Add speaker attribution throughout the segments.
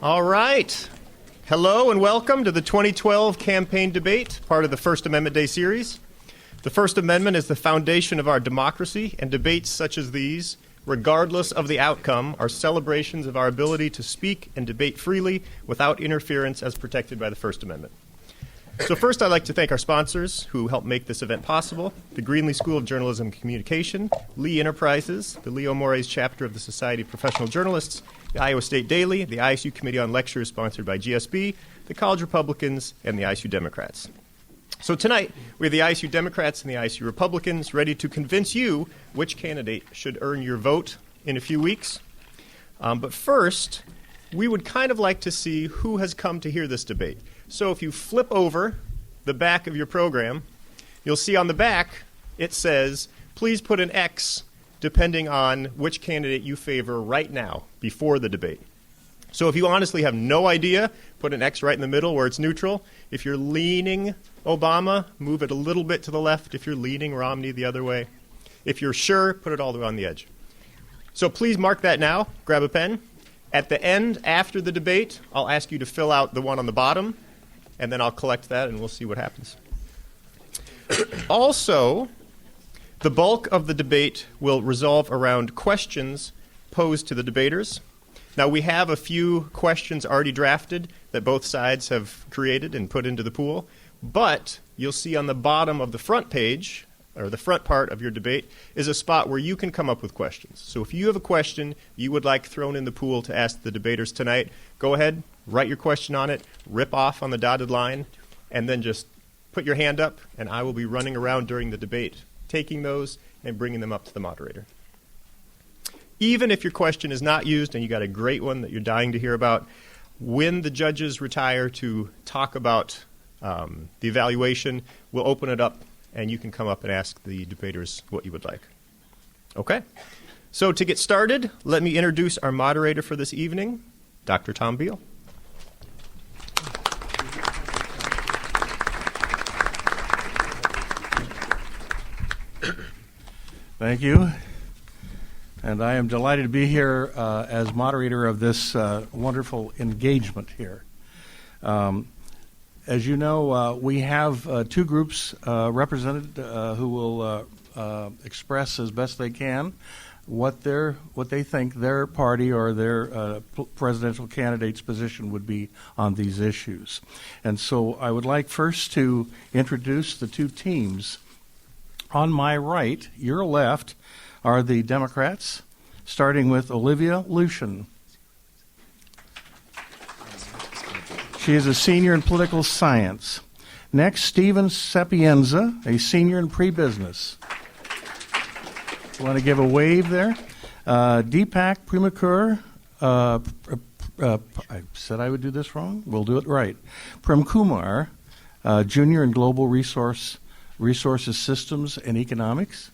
Speaker 1: All right. Hello and welcome to the 2012 campaign debate, part of the First Amendment Day series. The First Amendment is the foundation of our democracy, and debates such as these, regardless of the outcome, are celebrations of our ability to speak and debate freely without interference as protected by the First Amendment. So first, I'd like to thank our sponsors who helped make this event possible: the Greenlee School of Journalism and Communication, Lee Enterprises, the Leo Mores chapter of the Society of Professional Journalists, the Iowa State Daily, the ISU Committee on Lectures sponsored by GSB, the College Republicans, and the ISU Democrats. So tonight, we have the ISU Democrats and the ISU Republicans ready to convince you which candidate should earn your vote in a few weeks. But first, we would kind of like to see who has come to hear this debate. So if you flip over the back of your program, you'll see on the back it says, please put an X depending on which candidate you favor right now before the debate. So if you honestly have no idea, put an X right in the middle where it's neutral. If you're leaning Obama, move it a little bit to the left. If you're leaning Romney, the other way. If you're sure, put it all the way on the edge. So please mark that now. Grab a pen. At the end, after the debate, I'll ask you to fill out the one on the bottom, and then I'll collect that and we'll see what happens. Also, the bulk of the debate will resolve around questions posed to the debaters. Now, we have a few questions already drafted that both sides have created and put into the pool, but you'll see on the bottom of the front page, or the front part of your debate, is a spot where you can come up with questions. So if you have a question you would like thrown in the pool to ask the debaters tonight, go ahead, write your question on it, rip off on the dotted line, and then just put your hand up, and I will be running around during the debate, taking those and bringing them up to the moderator. Even if your question is not used and you got a great one that you're dying to hear about, when the judges retire to talk about the evaluation, we'll open it up and you can come up and ask the debaters what you would like. Okay? So to get started, let me introduce our moderator for this evening, Dr. Tom Beal.
Speaker 2: Thank you. And I am delighted to be here as moderator of this wonderful engagement here. As you know, we have two groups represented who will express as best they can what they think their party or their presidential candidate's position would be on these issues. And so I would like first to introduce the two teams. On my right, your left, are the Democrats, starting with Olivia Lucian. She is a senior in political science. Next, Stephen Sapienza, a senior in pre-business. You want to give a wave there? Deepak Premakur, I said I would do this wrong. We'll do it right. Prem Kumar, junior in global resources systems and economics.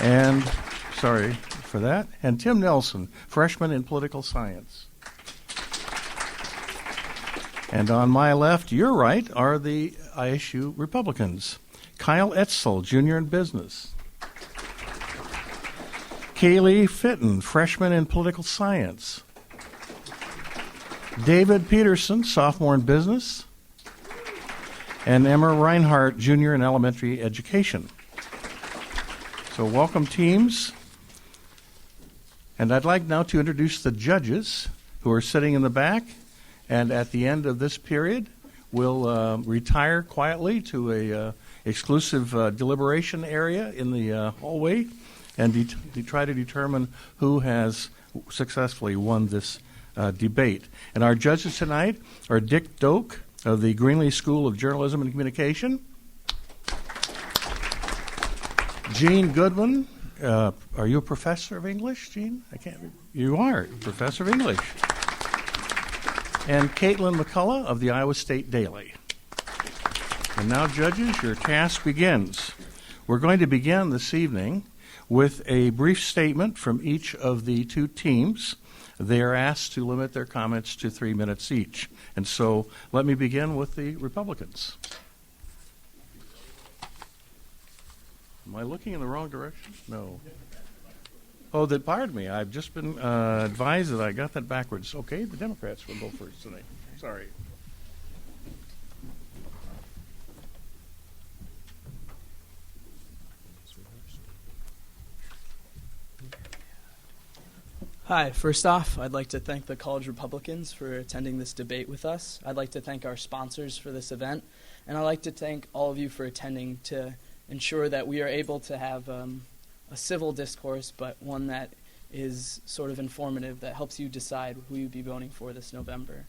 Speaker 2: And, sorry for that. And Tim Nelson, freshman in political science. And on my left, your right, are the ISU Republicans. Kyle Etzel, junior in business. Kaylee Fitton, freshman in political science. David Peterson, sophomore in business. And Emma Reinhardt, junior in elementary education. So welcome, teams. And I'd like now to introduce the judges who are sitting in the back. And at the end of this period, we'll retire quietly to a exclusive deliberation area in the hallway and try to determine who has successfully won this debate. And our judges tonight are Dick Doak of the Greenlee School of Journalism and Communication. Gene Goodwin. Are you a professor of English, Gene? You are a professor of English. And Caitlin McCullough of the Iowa State Daily. And now, judges, your task begins. We're going to begin this evening with a brief statement from each of the two teams. They are asked to limit their comments to 3 minutes each. And so let me begin with the Republicans. Am I looking in the wrong direction? No. Oh, pardon me. I've just been advised that I got that backwards. Okay, the Democrats will go first tonight. Sorry.
Speaker 3: Hi, first off, I'd like to thank the College Republicans for attending this debate with us. I'd like to thank our sponsors for this event, and I'd like to thank all of you for attending to ensure that we are able to have a civil discourse, but one that is sort of informative, that helps you decide who you'd be voting for this November.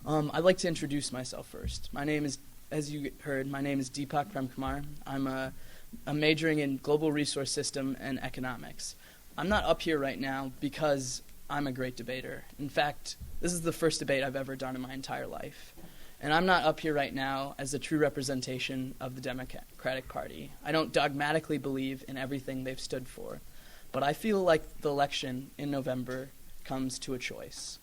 Speaker 3: I'd like to introduce myself first. My name is, as you heard, my name is Deepak Premkumar. I'm majoring in global resource system and economics. I'm not up here right now because I'm a great debater. In fact, this is the first debate I've ever done in my entire life. And I'm not up here right now as a true representation of the Democratic Party. I don't dogmatically believe in everything they've stood for. But I feel like the election in November comes to a choice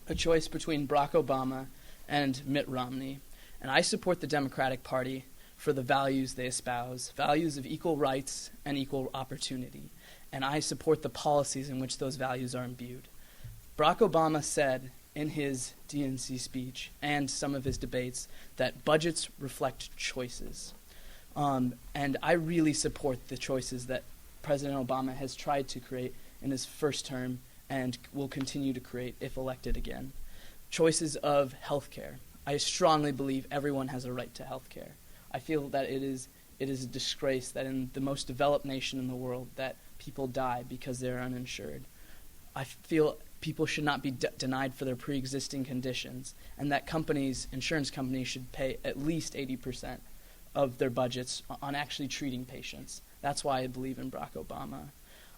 Speaker 3: between Barack Obama and Mitt Romney. And I support the Democratic Party for the values they espouse, values of equal rights and equal opportunity. And I support the policies in which those values are imbued. Barack Obama said in his DNC speech and some of his debates that budgets reflect choices. And I really support the choices that President Obama has tried to create in his first term and will continue to create if elected again. Choices of health care. I strongly believe everyone has a right to health care. I feel that it is a disgrace that in the most developed nation in the world that people die because they're uninsured. I feel people should not be denied for their pre-existing conditions, and that insurance companies should pay at least 80% of their budgets on actually treating patients. That's why I believe in Barack Obama.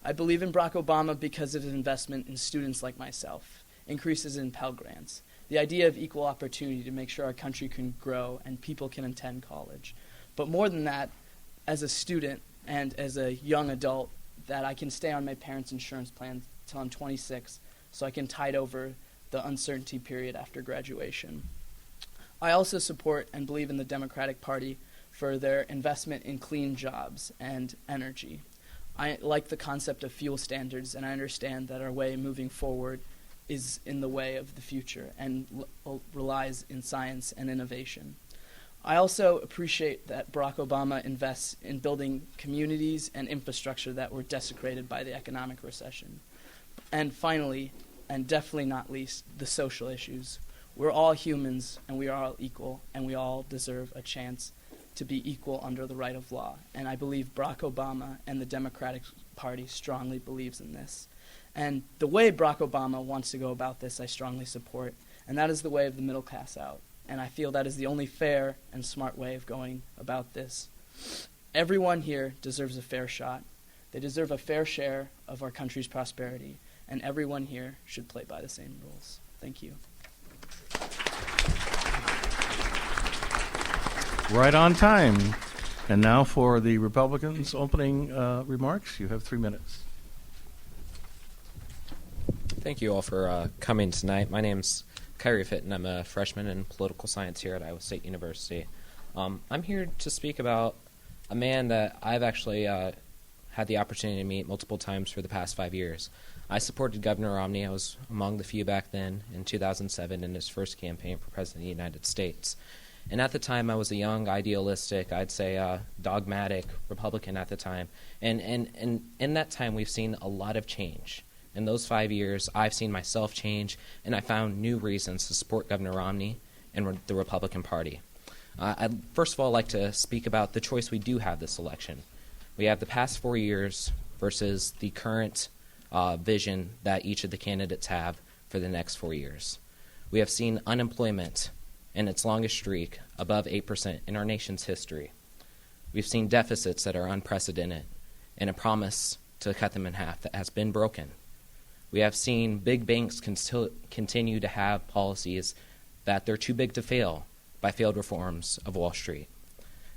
Speaker 3: I believe in Barack Obama because of his investment in students like myself, increases in Pell Grants, the idea of equal opportunity to make sure our country can grow and people can attend college. But more than that, as a student and as a young adult, that I can stay on my parents' insurance plan till I'm 26 so I can tide over the uncertainty period after graduation. I also support and believe in the Democratic Party for their investment in clean jobs and energy. I like the concept of fuel standards, and I understand that our way moving forward is in the way of the future and relies in science and innovation. I also appreciate that Barack Obama invests in building communities and infrastructure that were desecrated by the economic recession. And finally, and definitely not least, the social issues. We're all humans, and we are all equal, and we all deserve a chance to be equal under the right of law. And I believe Barack Obama and the Democratic Party strongly believes in this. And the way Barack Obama wants to go about this, I strongly support, and that is the way of the middle class out. And I feel that is the only fair and smart way of going about this. Everyone here deserves a fair shot. They deserve a fair share of our country's prosperity, and everyone here should play by the same rules. Thank you.
Speaker 2: Right on time. And now for the Republicans' opening remarks. You have 3 minutes.
Speaker 4: Thank you all for coming tonight. My name's Kyrie Fitton. I'm a freshman in political science here at Iowa State University. I'm here to speak about a man that I've actually had the opportunity to meet multiple times for the past 5 years. I supported Governor Romney. I was among the few back then in 2007 in his first campaign for President of the United States. And at the time, I was a young, idealistic, I'd say dogmatic Republican at the time. And in that time, we've seen a lot of change. In those 5 years, I've seen myself change, and I found new reasons to support Governor Romney and the Republican Party. I'd first of all like to speak about the choice we do have this election. We have the past 4 years versus the current vision that each of the candidates have for the next 4 years. We have seen unemployment in its longest streak above 8% in our nation's history. We've seen deficits that are unprecedented and a promise to cut them in half that has been broken. We have seen big banks continue to have policies that they're too big to fail by failed reforms of Wall Street.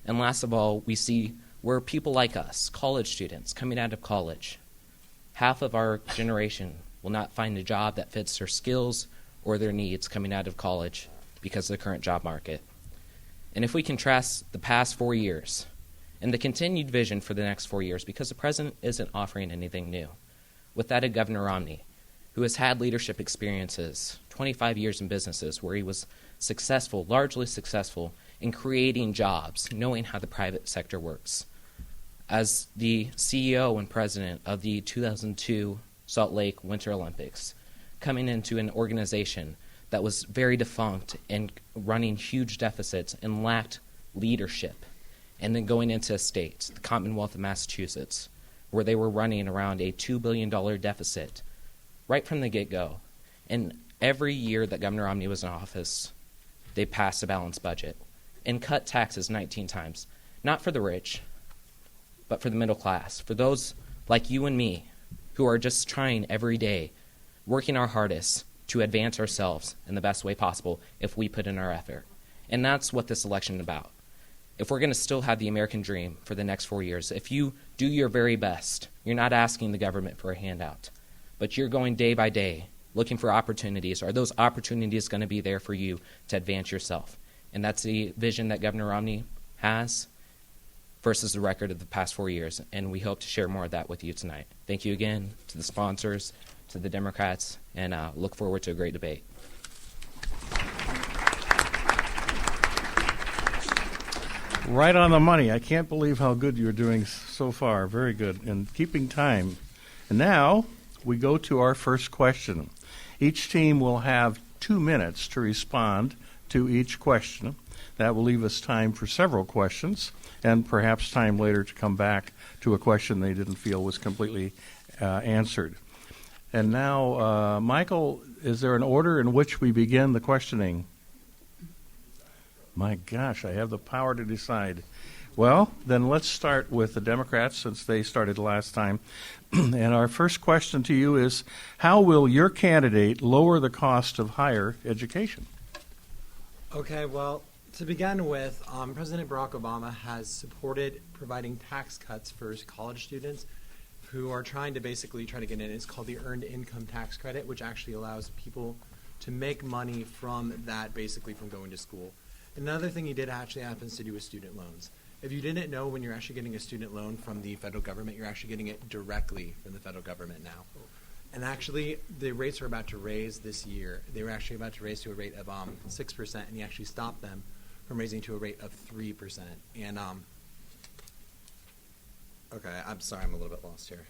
Speaker 4: And last of all, we see where people like us, college students coming out of college, half of our generation will not find a job that fits their skills or their needs coming out of college because of the current job market. And if we contrast the past 4 years and the continued vision for the next 4 years, because the president isn't offering anything new, with that of Governor Romney, who has had leadership experiences, 25 years in businesses where he was successful, largely successful, in creating jobs, knowing how the private sector works. As the CEO and president of the 2002 Salt Lake Winter Olympics, coming into an organization that was very defunct and running huge deficits and lacked leadership, and then going into a state, the Commonwealth of Massachusetts, where they were running around a $2 billion deficit right from the get-go. And every year that Governor Romney was in office, they passed a balanced budget and cut taxes 19 times, not for the rich, but for the middle class, for those like you and me who are just trying every day, working our hardest to advance ourselves in the best way possible if we put in our effort. And that's what this election is about. If we're going to still have the American dream for the next 4 years, if you do your very best, you're not asking the government for a handout, but you're going day by day looking for opportunities. Are those opportunities going to be there for you to advance yourself? And that's the vision that Governor Romney has versus the record of the past 4 years, and we hope to share more of that with you tonight. Thank you again to the sponsors, to the Democrats, and look forward to a great debate.
Speaker 2: Right on the money. I can't believe how good you're doing so far. Very good. And keeping time. And now we go to our first question. Each team will have 2 minutes to respond to each question. That will leave us time for several questions and perhaps time later to come back to a question they didn't feel was completely answered. And now, Michael, is there an order in which we begin the questioning? My gosh, I have the power to decide. Well, then let's start with the Democrats since they started last time. And our first question to you is, how will your candidate lower the cost of higher education?
Speaker 5: Okay, well, to begin with, President Barack Obama has supported providing tax cuts for college students who are trying to get in. It's called the Earned Income Tax Credit, which actually allows people to make money from that, basically from going to school. Another thing he did actually happens to do with student loans. If you didn't know, when you're actually getting a student loan from the federal government, you're actually getting it directly from the federal government now. And actually, the rates are about to raise this year. They were actually about to raise to a rate of 6%, and he actually stopped them from raising to a rate of 3%. And okay, I'm sorry, I'm a little bit lost here.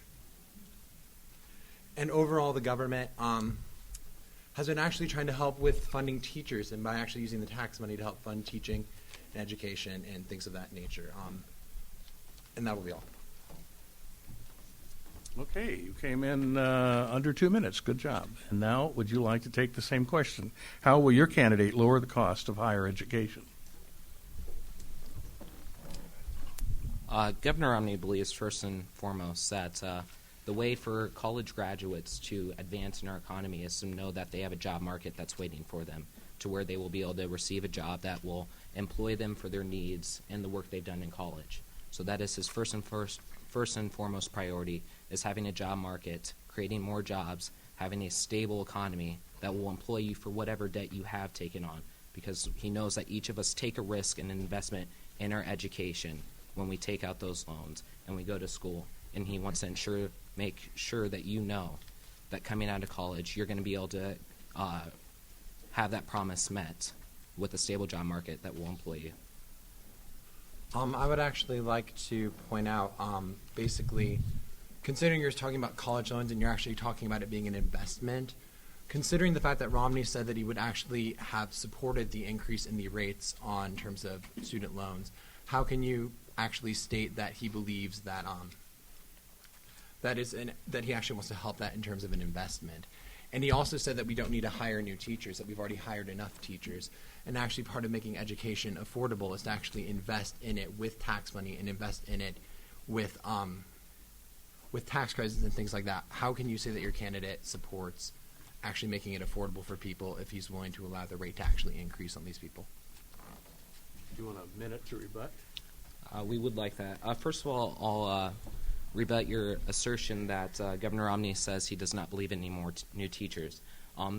Speaker 5: And overall, the government has been actually trying to help with funding teachers, and by actually using the tax money to help fund teaching and education and things of that nature. And that will be all.
Speaker 2: Okay, you came in under 2 minutes. Good job. And now, would you like to take the same question? How will your candidate lower the cost of higher education?
Speaker 4: Governor Romney believes first and foremost that the way for college graduates to advance in our economy is to know that they have a job market that's waiting for them, to where they will be able to receive a job that will employ them for their needs and the work they've done in college. So that is his first and foremost priority, is having a job market, creating more jobs, having a stable economy that will employ you for whatever debt you have taken on, because he knows that each of us take a risk and an investment in our education when we take out those loans and we go to school. And he wants to make sure that you know that coming out of college, you're going to be able to have that promise met with a stable job market that will employ you.
Speaker 5: I would actually like to point out, basically, considering you're talking about college loans and you're actually talking about it being an investment, considering the fact that Romney said that he would actually have supported the increase in the rates on terms of student loans, how can you actually state that he believes that that he actually wants to help that in terms of an investment? And he also said that we don't need to hire new teachers, that we've already hired enough teachers. And actually part of making education affordable is to actually invest in it with tax money and invest in it with tax credits and things like that. How can you say that your candidate supports actually making it affordable for people if he's willing to allow the rate to actually increase on these people?
Speaker 2: Do you want a minute to rebut?
Speaker 4: We would like that. First of all, I'll rebut your assertion that Governor Romney says he does not believe in any more new teachers.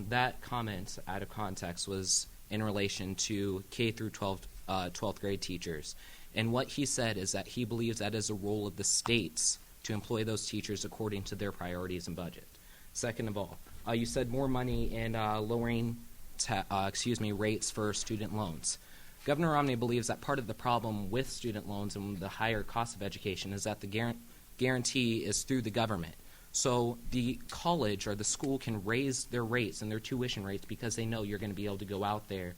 Speaker 4: That comment, out of context, was in relation to K through 12th grade teachers. And what he said is that he believes that is a role of the states to to employ those teachers according to their priorities and budget. Second of all, you said more money in lowering rates for student loans. Governor Romney believes that part of the problem with student loans and the higher cost of education is that the guarantee is through the government. So the college or the school can raise their rates and their tuition rates because they know you're going to be able to go out there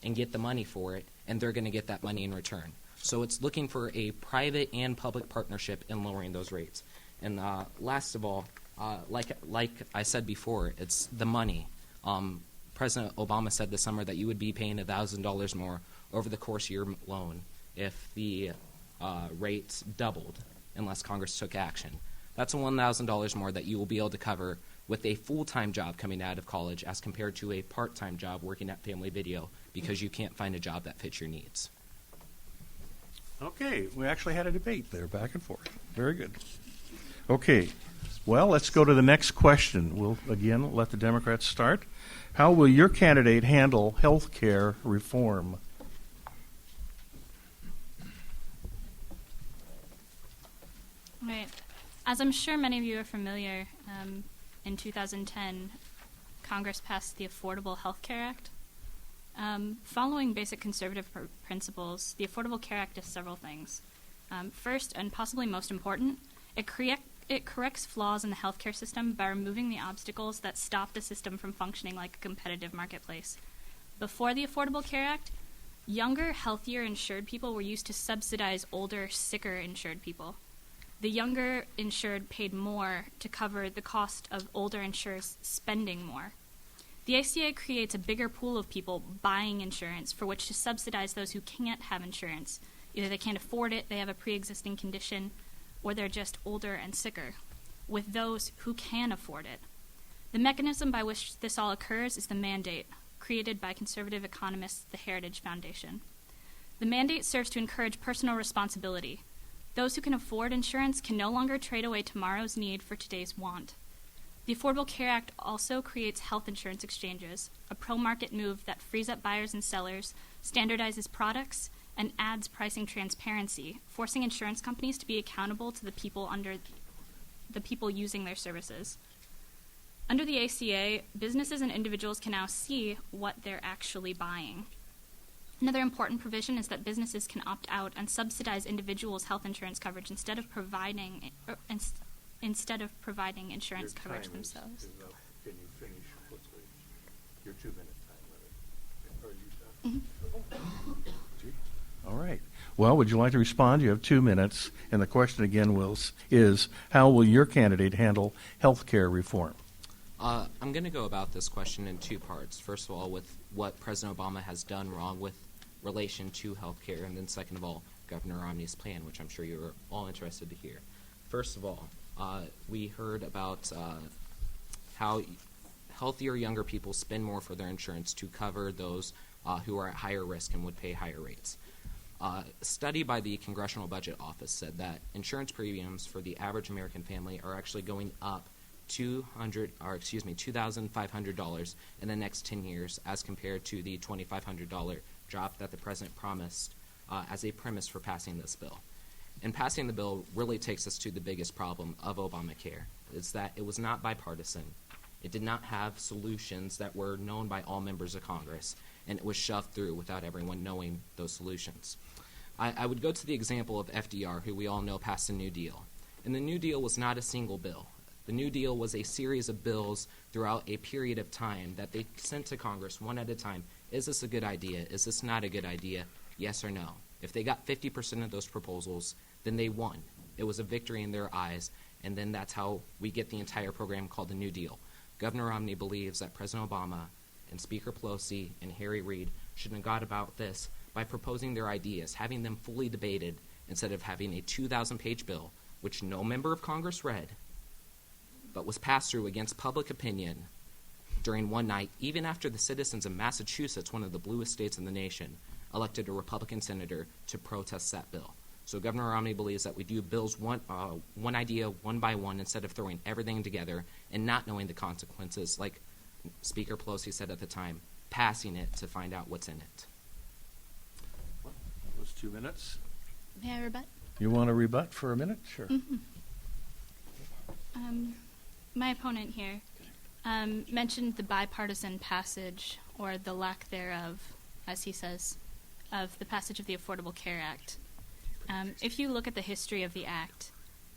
Speaker 4: and get the money for it, and they're going to get that money in return. So it's looking for a private and public partnership in lowering those rates. And last of all, like I said before, it's the money. President Obama said this summer that you would be paying $1,000 more over the course of your loan if the rates doubled unless Congress took action. That's $1,000 more that you will be able to cover with a full-time job coming out of college as compared to a part-time job working at Family Video because you can't find a job that fits your needs.
Speaker 2: Okay, we actually had a debate there, back and forth. Very good. Okay, well, let's go to the next question. We'll, again, let the Democrats start. How will your candidate handle health care reform?
Speaker 6: Right. As I'm sure many of you are familiar, in 2010, Congress passed the Affordable Health Care Act. Following basic conservative principles, the Affordable Care Act does several things. First, and possibly most important, it corrects flaws in the healthcare system by removing the obstacles that stop the system from functioning like a competitive marketplace. Before the Affordable Care Act, younger, healthier insured people were used to subsidize older, sicker insured people. The younger insured paid more to cover the cost of older insurers spending more. The ACA creates a bigger pool of people buying insurance for which to subsidize those who can't have insurance. Either they can't afford it, they have a pre-existing condition, or they're just older and sicker, with those who can afford it. The mechanism by which this all occurs is the mandate, created by conservative economists, the Heritage Foundation. The mandate serves to encourage personal responsibility. Those who can afford insurance can no longer trade away tomorrow's need for today's want. The Affordable Care Act also creates health insurance exchanges, a pro-market move that frees up buyers and sellers, standardizes products, and adds pricing transparency, forcing insurance companies to be accountable to the people using their services. Under the ACA, businesses and individuals can now see what they're actually buying. Another important provision is that businesses can opt out and subsidize individuals' health insurance coverage instead of providing insurance coverage themselves.
Speaker 2: Can you finish quickly? Your 2-minute time limit. Are you done? All right. Well, would you like to respond? You have 2 minutes, and the question again is how will your candidate handle health care reform?
Speaker 4: I'm going to go about this question in two parts. First of all, with what President Obama has done wrong with relation to health care, and then second of all, Governor Romney's plan, which I'm sure you're all interested to hear. First of all, we heard about how healthier younger people spend more for their insurance to cover those who are at higher risk and would pay higher rates. A study by the Congressional Budget Office said that insurance premiums for the average American family are actually going up $2,500 in the next 10 years as compared to the $2,500 drop that the president promised as a premise for passing this bill. And passing the bill really takes us to the biggest problem of Obamacare, is that it was not bipartisan. It did not have solutions that were known by all members of Congress, and it was shoved through without everyone knowing those solutions. I would go to the example of FDR, who we all know passed the New Deal. And the New Deal was not a single bill. The New Deal was a series of bills throughout a period of time that they sent to Congress one at a time. Is this a good idea? Is this not a good idea? Yes or no? If they got 50% of those proposals, then they won. It was a victory in their eyes, and then that's how we get the entire program called the New Deal. Governor Romney believes that President Obama and Speaker Pelosi and Harry Reid should have got about this by proposing their ideas, having them fully debated, instead of having a 2,000-page bill, which no member of Congress read, but was passed through against public opinion during one night, even after the citizens of Massachusetts, one of the bluest states in the nation, elected a Republican senator to protest that bill. So Governor Romney believes that we do bills one idea, one by one, instead of throwing everything together and not knowing the consequences, like Speaker Pelosi said at the time, passing it to find out what's in it.
Speaker 2: Those 2 minutes.
Speaker 6: May I rebut?
Speaker 2: You want to rebut for a minute? Sure.
Speaker 6: Mm-hmm. My opponent here mentioned the bipartisan passage, or the lack thereof, as he says, of the passage of the Affordable Care Act. If you look at the history of the Act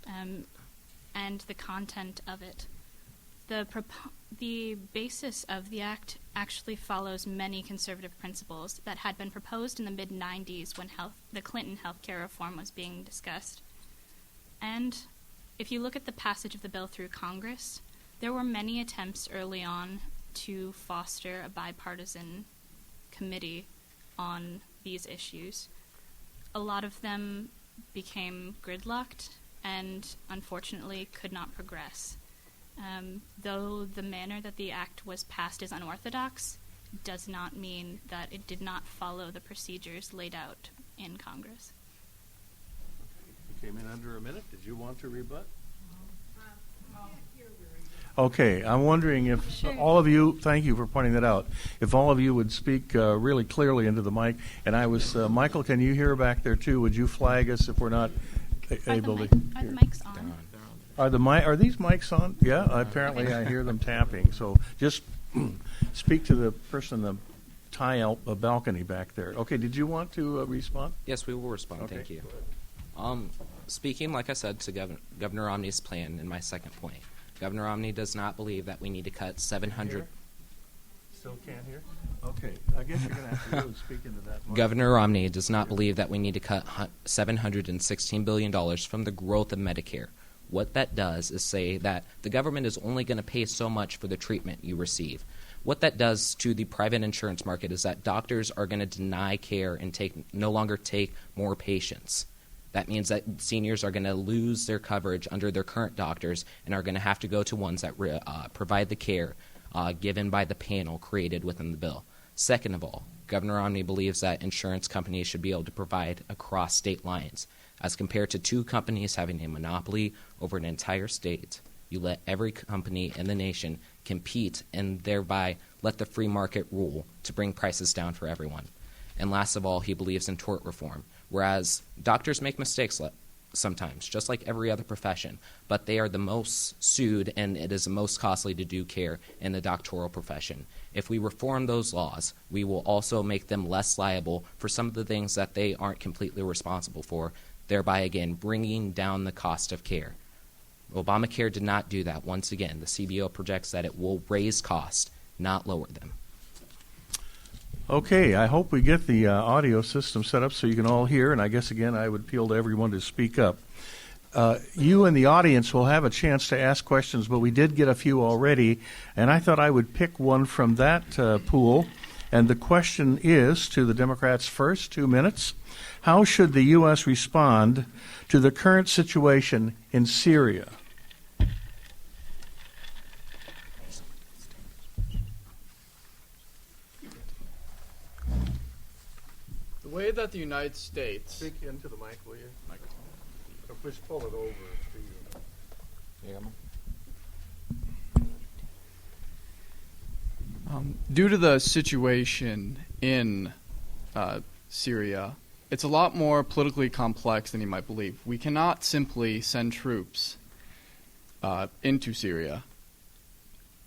Speaker 6: and the content of it, the basis of the Act actually follows many conservative principles that had been proposed in the mid-90s when the Clinton health care reform was being discussed. And if you look at the passage of the bill through Congress, there were many attempts early on to foster a bipartisan committee on these issues. A lot of them became gridlocked and unfortunately could not progress. Though the manner that the act was passed is unorthodox, does not mean that it did not follow the procedures laid out in Congress.
Speaker 2: You came in under a minute. Did you want to rebut? Okay, I'm wondering if
Speaker 6: Sure.
Speaker 2: all of you, thank you for pointing that out, if all of you would speak really clearly into the mic. And I was, Michael, can you hear back there too? Would you flag us if we're not able to
Speaker 6: Are the
Speaker 2: hear?
Speaker 6: mics on?
Speaker 2: Are these mics on? Yeah, apparently I hear them tapping. So just speak to the person in the tile balcony back there. Okay, did you want to respond?
Speaker 4: Yes, we will respond.
Speaker 2: Okay,
Speaker 4: Thank you.
Speaker 2: go ahead.
Speaker 4: Speaking, like I said, to Governor Romney's plan in my second point, Governor Romney does not believe that we need to cut 700.
Speaker 2: Still can't hear? Okay, I guess you're going to have to really speak into that mic.
Speaker 4: Governor Romney does not believe that we need to cut $716 billion from the growth of Medicare. What that does is say that the government is only going to pay so much for the treatment you receive. What that does to the private insurance market is that doctors are going to deny care and no longer take more patients. That means that seniors are going to lose their coverage under their current doctors and are going to have to go to ones that provide the care given by the panel created within the bill. Second of all, Governor Romney believes that insurance companies should be able to provide across state lines. As compared to two companies having a monopoly over an entire state, you let every company in the nation compete and thereby let the free market rule to bring prices down for everyone. And last of all, he believes in tort reform, whereas doctors make mistakes sometimes, just like every other profession, but they are the most sued and it is the most costly to do care in the doctoral profession. If we reform those laws, we will also make them less liable for some of the things that they aren't completely responsible for, thereby again bringing down the cost of care. Obamacare did not do that. Once again, the CBO projects that it will raise costs, not lower them.
Speaker 2: Okay, I hope we get the audio system set up so you can all hear, and I guess, again, I would appeal to everyone to speak up. You in the audience will have a chance to ask questions, but we did get a few already, and I thought I would pick one from that pool. And the question is, to the Democrats first, 2 minutes, how should the U.S. respond to the current situation in Syria?
Speaker 7: The way that the United States
Speaker 2: Speak into the mic, will you? Or just pull it over.
Speaker 7: due to the situation in Syria, it's a lot more politically complex than you might believe. We cannot simply send troops into Syria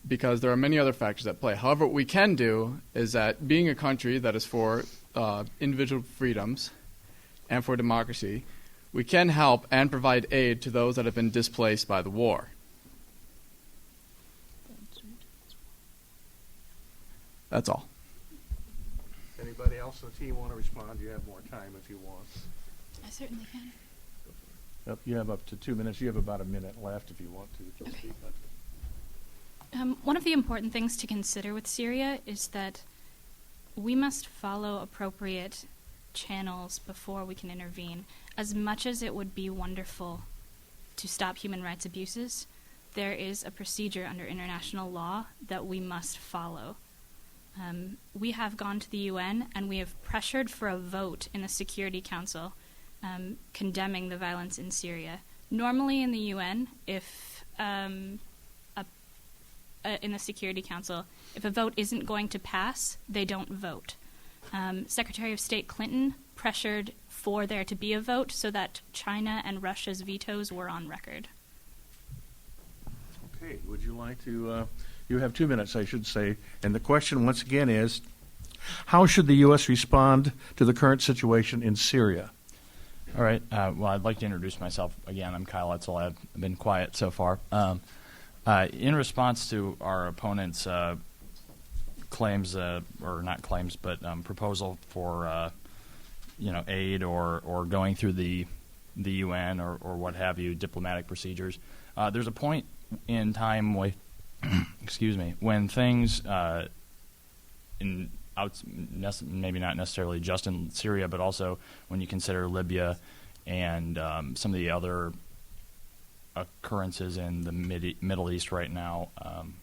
Speaker 7: because there are many other factors at play. However, what we can do is that being a country that is for individual freedoms and for democracy, we can help and provide aid to those that have been displaced by the war. That's all.
Speaker 2: Anybody else on the team want to respond? You have more time if you want.
Speaker 6: I certainly can.
Speaker 2: Yep, you have up to 2 minutes. You have about a minute left if you want to.
Speaker 6: Okay.
Speaker 2: Speak.
Speaker 6: One of the important things to consider with Syria is that we must follow appropriate channels before we can intervene. As much as it would be wonderful to stop human rights abuses, there is a procedure under international law that we must follow. We have gone to the UN and we have pressured for a vote in the Security Council condemning the violence in Syria. Normally in the UN, if in the Security Council, if a vote isn't going to pass, they don't vote. Secretary of State Clinton pressured for there to be a vote so that China and Russia's vetoes were on record.
Speaker 2: Okay, would you like to, you have 2 minutes, I should say, and the question once again is, how should the U.S. respond to the current situation in Syria?
Speaker 8: All right. Well, I'd like to introduce myself again. I'm Kyle Etzel. I've been quiet so far. In response to our opponent's claims, or not claims, but proposal for aid or going through the UN or what have you, diplomatic procedures, there's a point in time with, excuse me, when things maybe not necessarily just in Syria, but also when you consider Libya and some of the other occurrences in the Middle East right now,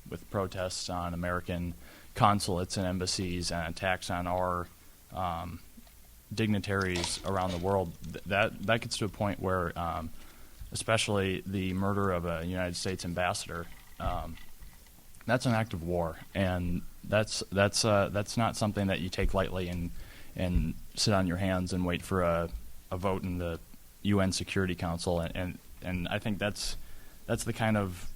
Speaker 8: with protests on American consulates and embassies and attacks on our dignitaries around the world, that gets to a point where, especially the murder of a United States ambassador, that's an act of war, and that's not something that you take lightly and sit on your hands and wait for a vote in the UN Security Council, and I think that's the kind of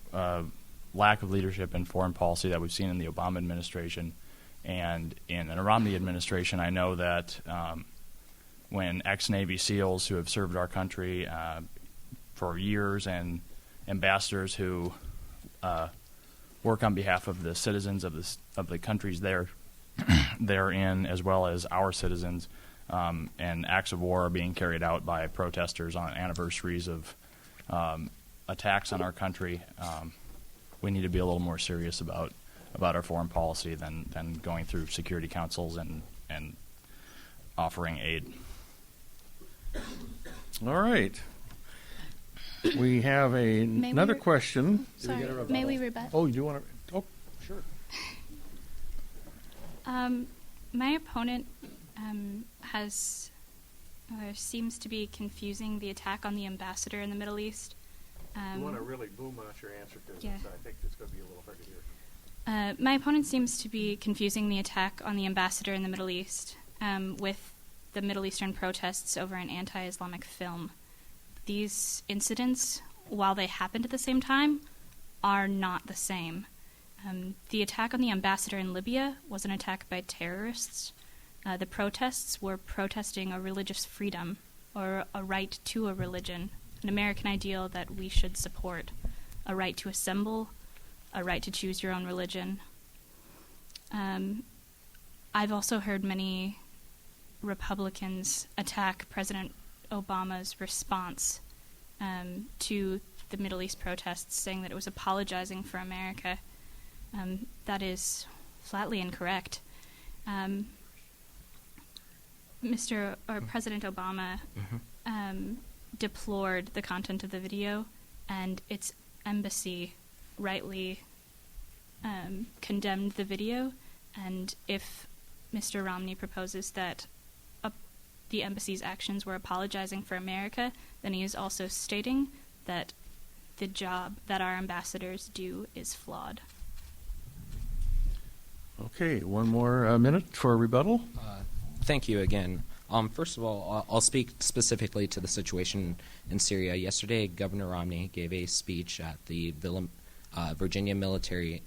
Speaker 8: lack of leadership in foreign policy that we've seen in the Obama administration, and in the Romney administration. I know that when ex-Navy SEALs who have served our country for years and ambassadors who work on behalf of the citizens of the countries they're in, as well as our citizens, and acts of war are being carried out by protesters on anniversaries of attacks on our country. We need to be a little more serious about our foreign policy than going through security councils and offering aid.
Speaker 2: All right. We have another question.
Speaker 6: Sorry, may we rebut?
Speaker 2: Oh, you do want to? Oh, sure.
Speaker 6: My opponent seems to be confusing the attack on the ambassador in the Middle East.
Speaker 2: You want to really boom out your answer, because
Speaker 6: Yeah.
Speaker 2: I think it's going to be a little hard to hear.
Speaker 6: My opponent seems to be confusing the attack on the ambassador in the Middle East with the Middle Eastern protests over an anti-Islamic film. These incidents, while they happened at the same time, are not the same. The attack on the ambassador in Libya was an attack by terrorists. The protests were protesting a religious freedom, or a right to a religion, an American ideal that we should support, a right to assemble, a right to choose your own religion. I've also heard many Republicans attack President Obama's response to the Middle East protests, saying that it was apologizing for America. That is flatly incorrect. President Obama deplored the content of the video, and its embassy rightly condemned the video. And if Mr. Romney proposes that the embassy's actions were apologizing for America, then he is also stating that the job that our ambassadors do is flawed.
Speaker 2: Okay, one more minute for a rebuttal.
Speaker 4: Thank you again. First of all, I'll speak specifically to the situation in Syria. Yesterday, Governor Romney gave a speech at the Virginia Military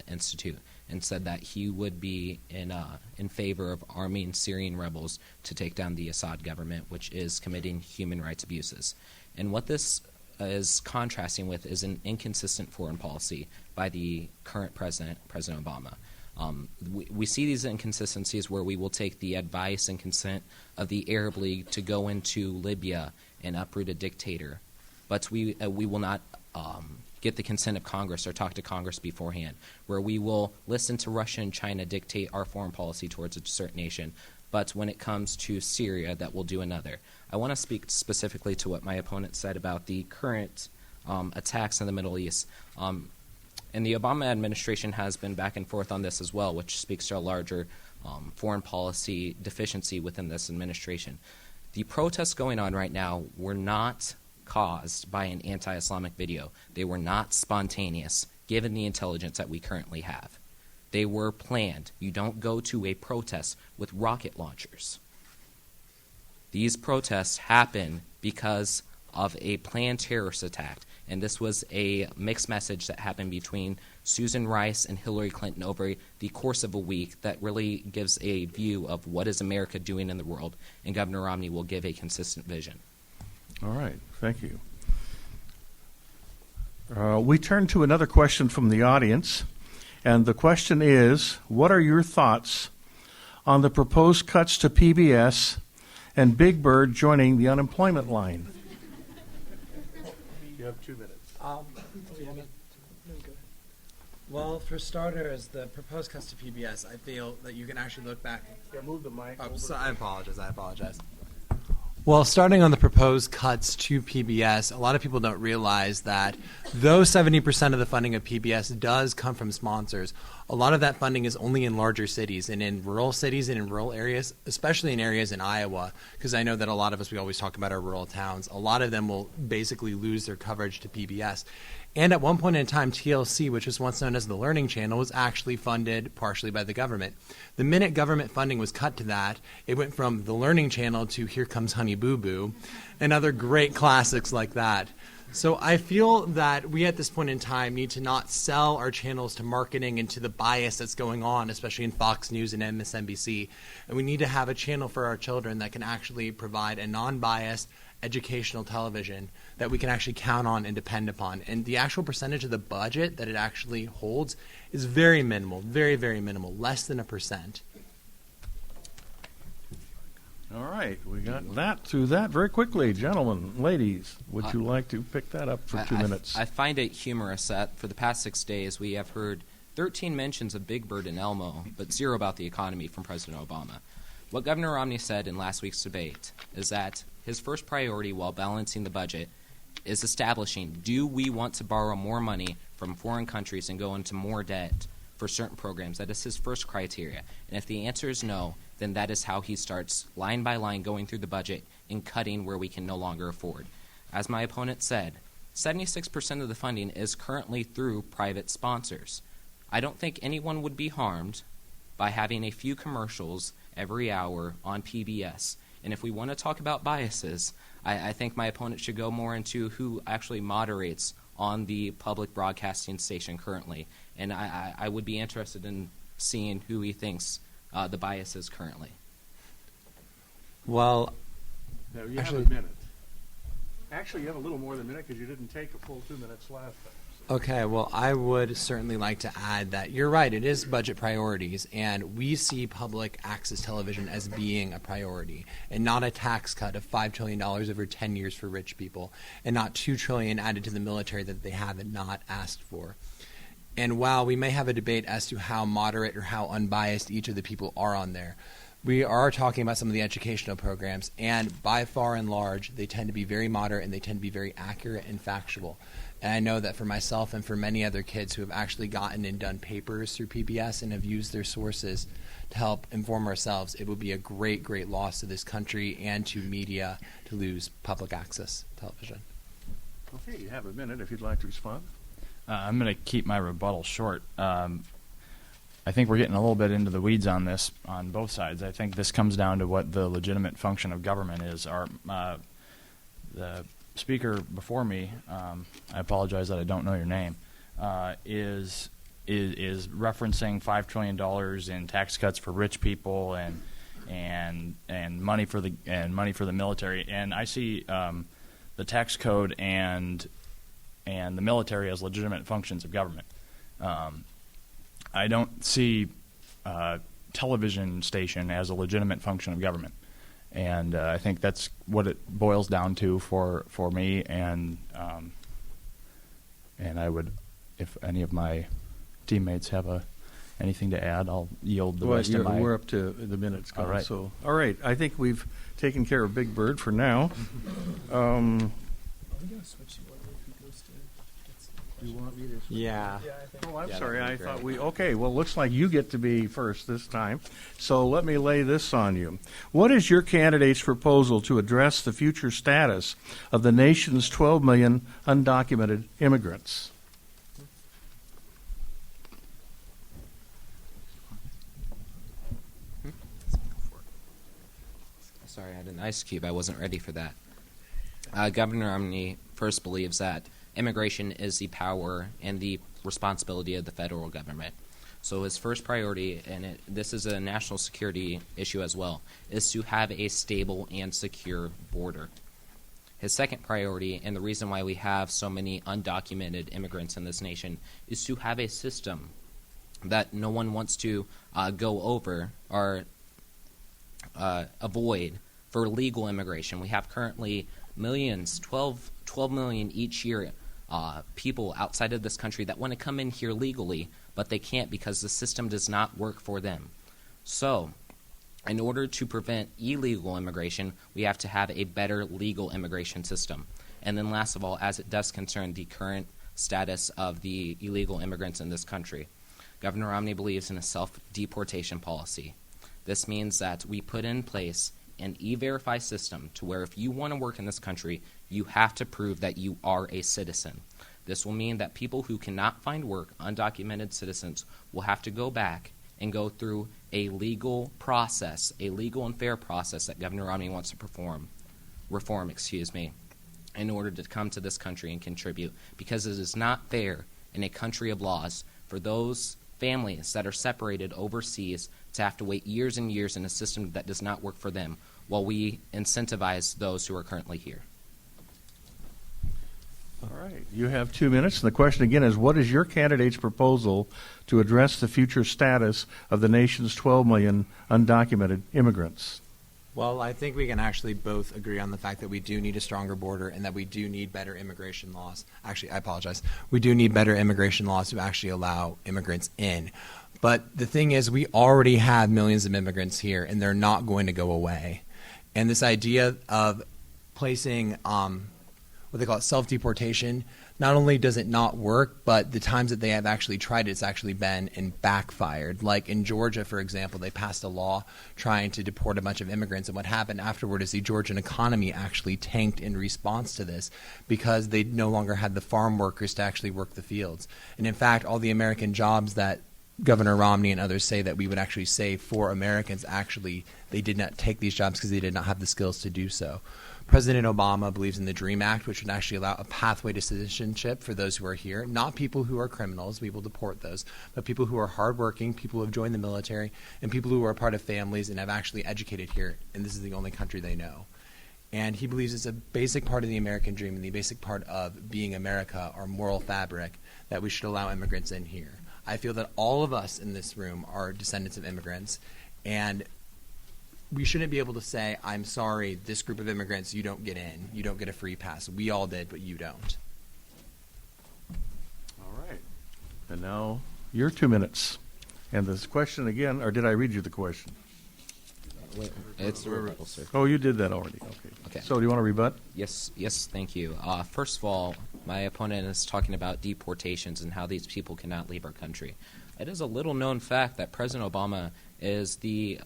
Speaker 4: Institute and said that he would be in favor of arming Syrian rebels to take down the Assad government, which is committing human rights abuses. And what this is contrasting with is an inconsistent foreign policy by the current president, President Obama. We see these inconsistencies where we will take the advice and consent of the Arab League to go into Libya and uproot a dictator, but we will not get the consent of Congress or talk to Congress beforehand, where we will listen to Russia and China dictate our foreign policy towards a certain nation, but when it comes to Syria, that will do another. I want to speak specifically to what my opponent said about the current attacks in the Middle East. And the Obama administration has been back and forth on this as well, which speaks to a larger foreign policy deficiency within this administration. The protests going on right now were not caused by an anti-Islamic video. They were not spontaneous, given the intelligence that we currently have. They were planned. You don't go to a protest with rocket launchers. These protests happen because of a planned terrorist attack, And this was a mixed message that happened between Susan Rice and Hillary Clinton over the course of a week that really gives a view of what is America doing in the world, and Governor Romney will give a consistent vision.
Speaker 2: All right, thank you. We turn to another question from the audience, and the question is, what are your thoughts on the proposed cuts to PBS and Big Bird joining the unemployment line? You have 2 minutes.
Speaker 5: Well, for starters, the proposed cuts to PBS, I feel that you can actually look back.
Speaker 2: Yeah, move the mic.
Speaker 5: I apologize. Well, starting on the proposed cuts to PBS, a lot of people don't realize that though 70% of the funding of PBS does come from sponsors, a lot of that funding is only in larger cities and in rural cities and in rural areas, especially in areas in Iowa, because I know that a lot of us, we always talk about our rural towns. A lot of them will basically lose their coverage to PBS. And at one point in time, TLC, which was once known as the Learning Channel, was actually funded partially by the government. The minute government funding was cut to that, it went from the Learning Channel to Here Comes Honey Boo Boo and other great classics like that. So I feel that we at this point in time need to not sell our channels to marketing and to the bias that's going on, especially in Fox News and MSNBC. And we need to have a channel for our children that can actually provide a non-biased educational television that we can actually count on and depend upon. And the actual percentage of the budget that it actually holds is very minimal, very, very minimal, less than 1%.
Speaker 2: All right, we got that through that very quickly. Gentlemen, ladies, would you like to pick that up for 2 minutes?
Speaker 4: I find it humorous that for the past 6 days we have heard 13 mentions of Big Bird and Elmo, but 0 about the economy from President Obama. What Governor Romney said in last week's debate is that his first priority while balancing the budget is establishing, do we want to borrow more money from foreign countries and go into more debt for certain programs? That is his first criteria. And if the answer is no, then that is how he starts line by line going through the budget and cutting where we can no longer afford. As my opponent said, 76% of the funding is currently through private sponsors. I don't think anyone would be harmed by having a few commercials every hour on PBS. And if we want to talk about biases, I think my opponent should go more into who actually moderates on the public broadcasting station currently. And I would be interested in seeing who he thinks the bias is currently.
Speaker 5: Well,
Speaker 2: No, you
Speaker 5: actually-
Speaker 2: have a minute. Actually, you have a little more than a minute because you didn't take a full 2 minutes last time.
Speaker 5: okay, well, I would certainly like to add that you're right, it is budget priorities, and we see public access television as being a priority, and not a tax cut of $5 trillion over 10 years for rich people, and not $2 trillion added to the military that they haven't not asked for. And while we may have a debate as to how moderate or how unbiased each of the people are on there, we are talking about some of the educational programs, and by far and large, they tend to be very moderate and they tend to be very accurate and factual. And I know that for myself and for many other kids who have actually gotten and done papers through PBS and have used their sources to help inform ourselves, it would be a great, great loss to this country and to media to lose public access television.
Speaker 2: Okay, you have a minute if you'd like to respond.
Speaker 8: I'm going to keep my rebuttal short. I think we're getting a little bit into the weeds on this on both sides. I think this comes down to what the legitimate function of government is. The speaker before me, I apologize that I don't know your name, is referencing $5 trillion in tax cuts for rich people and money for the military. And I see the tax code and the military as legitimate functions of government. I don't see television station as a legitimate function of government, and I think that's what it boils down to for me. And I would, if any of my teammates have anything to add, I'll yield the rest of my.
Speaker 2: We're up to the minutes.
Speaker 8: All right.
Speaker 2: So, all right. I think we've taken care of Big Bird for now. Do you want me to?
Speaker 5: Yeah.
Speaker 2: Oh, I'm
Speaker 5: Yeah,
Speaker 2: sorry. I
Speaker 5: that'd be
Speaker 2: thought
Speaker 5: great.
Speaker 2: okay, well, looks like you get to be first this time. So let me lay this on you. What is your candidate's proposal to address the future status of the nation's 12 million undocumented immigrants?
Speaker 4: Sorry, I had an ice cube. I wasn't ready for that. Governor Romney first believes that immigration is the power and the responsibility of the federal government. So his first priority, and this is a national security issue as well, is to have a stable and secure border. His second priority, and the reason why we have so many undocumented immigrants in this nation, is to have a system that no one wants to go over or avoid for legal immigration. We have currently millions, 12 million each year, people outside of this country that want to come in here legally, but they can't because the system does not work for them. So, in order to prevent illegal immigration, we have to have a better legal immigration system. And then last of all, as it does concern the current status of the illegal immigrants in this country, Governor Romney believes in a self-deportation policy. This means that we put in place an E-Verify system to where if you want to work in this country, you have to prove that you are a citizen. This will mean that people who cannot find work, undocumented citizens, will have to go back and go through a legal process, a legal and fair process that Governor Romney wants to reform, in order to come to this country and contribute, because it is not fair in a country of laws for those families that are separated overseas to have to wait years and years in a system that does not work for them while we incentivize those who are currently here.
Speaker 2: All right. You have 2 minutes. And the question again is, what is your candidate's proposal to address the future status of the nation's 12 million undocumented immigrants?
Speaker 5: Well, I think we can actually both agree on the fact that we do need a stronger border and that we do need better immigration laws. Actually, I apologize. We do need better immigration laws to actually allow immigrants in. But the thing is, we already have millions of immigrants here, and they're not going to go away. And this idea of placing what they call it, self-deportation, not only does it not work, but the times that they have actually tried it, it's actually been and backfired. Like in Georgia, for example, they passed a law trying to deport a bunch of immigrants, and what happened afterward is the Georgian economy actually tanked in response to this because they no longer had the farm workers to actually work the fields. And in fact, all the American jobs that Governor Romney and others say that we would actually save for Americans, actually, they did not take these jobs because they did not have the skills to do so. President Obama believes in the DREAM Act, which would actually allow a pathway to citizenship for those who are here. Not people who are criminals, we will deport those, but people who are hardworking, people who have joined the military, and people who are part of families and have actually educated here, and this is the only country they know. And he believes it's a basic part of the American dream and the basic part of being America, our moral fabric, that we should allow immigrants in here. I feel that all of us in this room are descendants of immigrants, and we shouldn't be able to say, I'm sorry, this group of immigrants, you don't get in. You don't get a free pass. We all did, but you don't.
Speaker 2: All right. And now your 2 minutes. And this question again, or did I read you the question?
Speaker 4: It's a rebuttal, sir.
Speaker 2: Oh, you did that already. Okay. So do you want to rebut?
Speaker 4: Yes, thank you. First of all, my opponent is talking about deportations and how these people cannot leave our country. It is a little-known fact that President Obama is the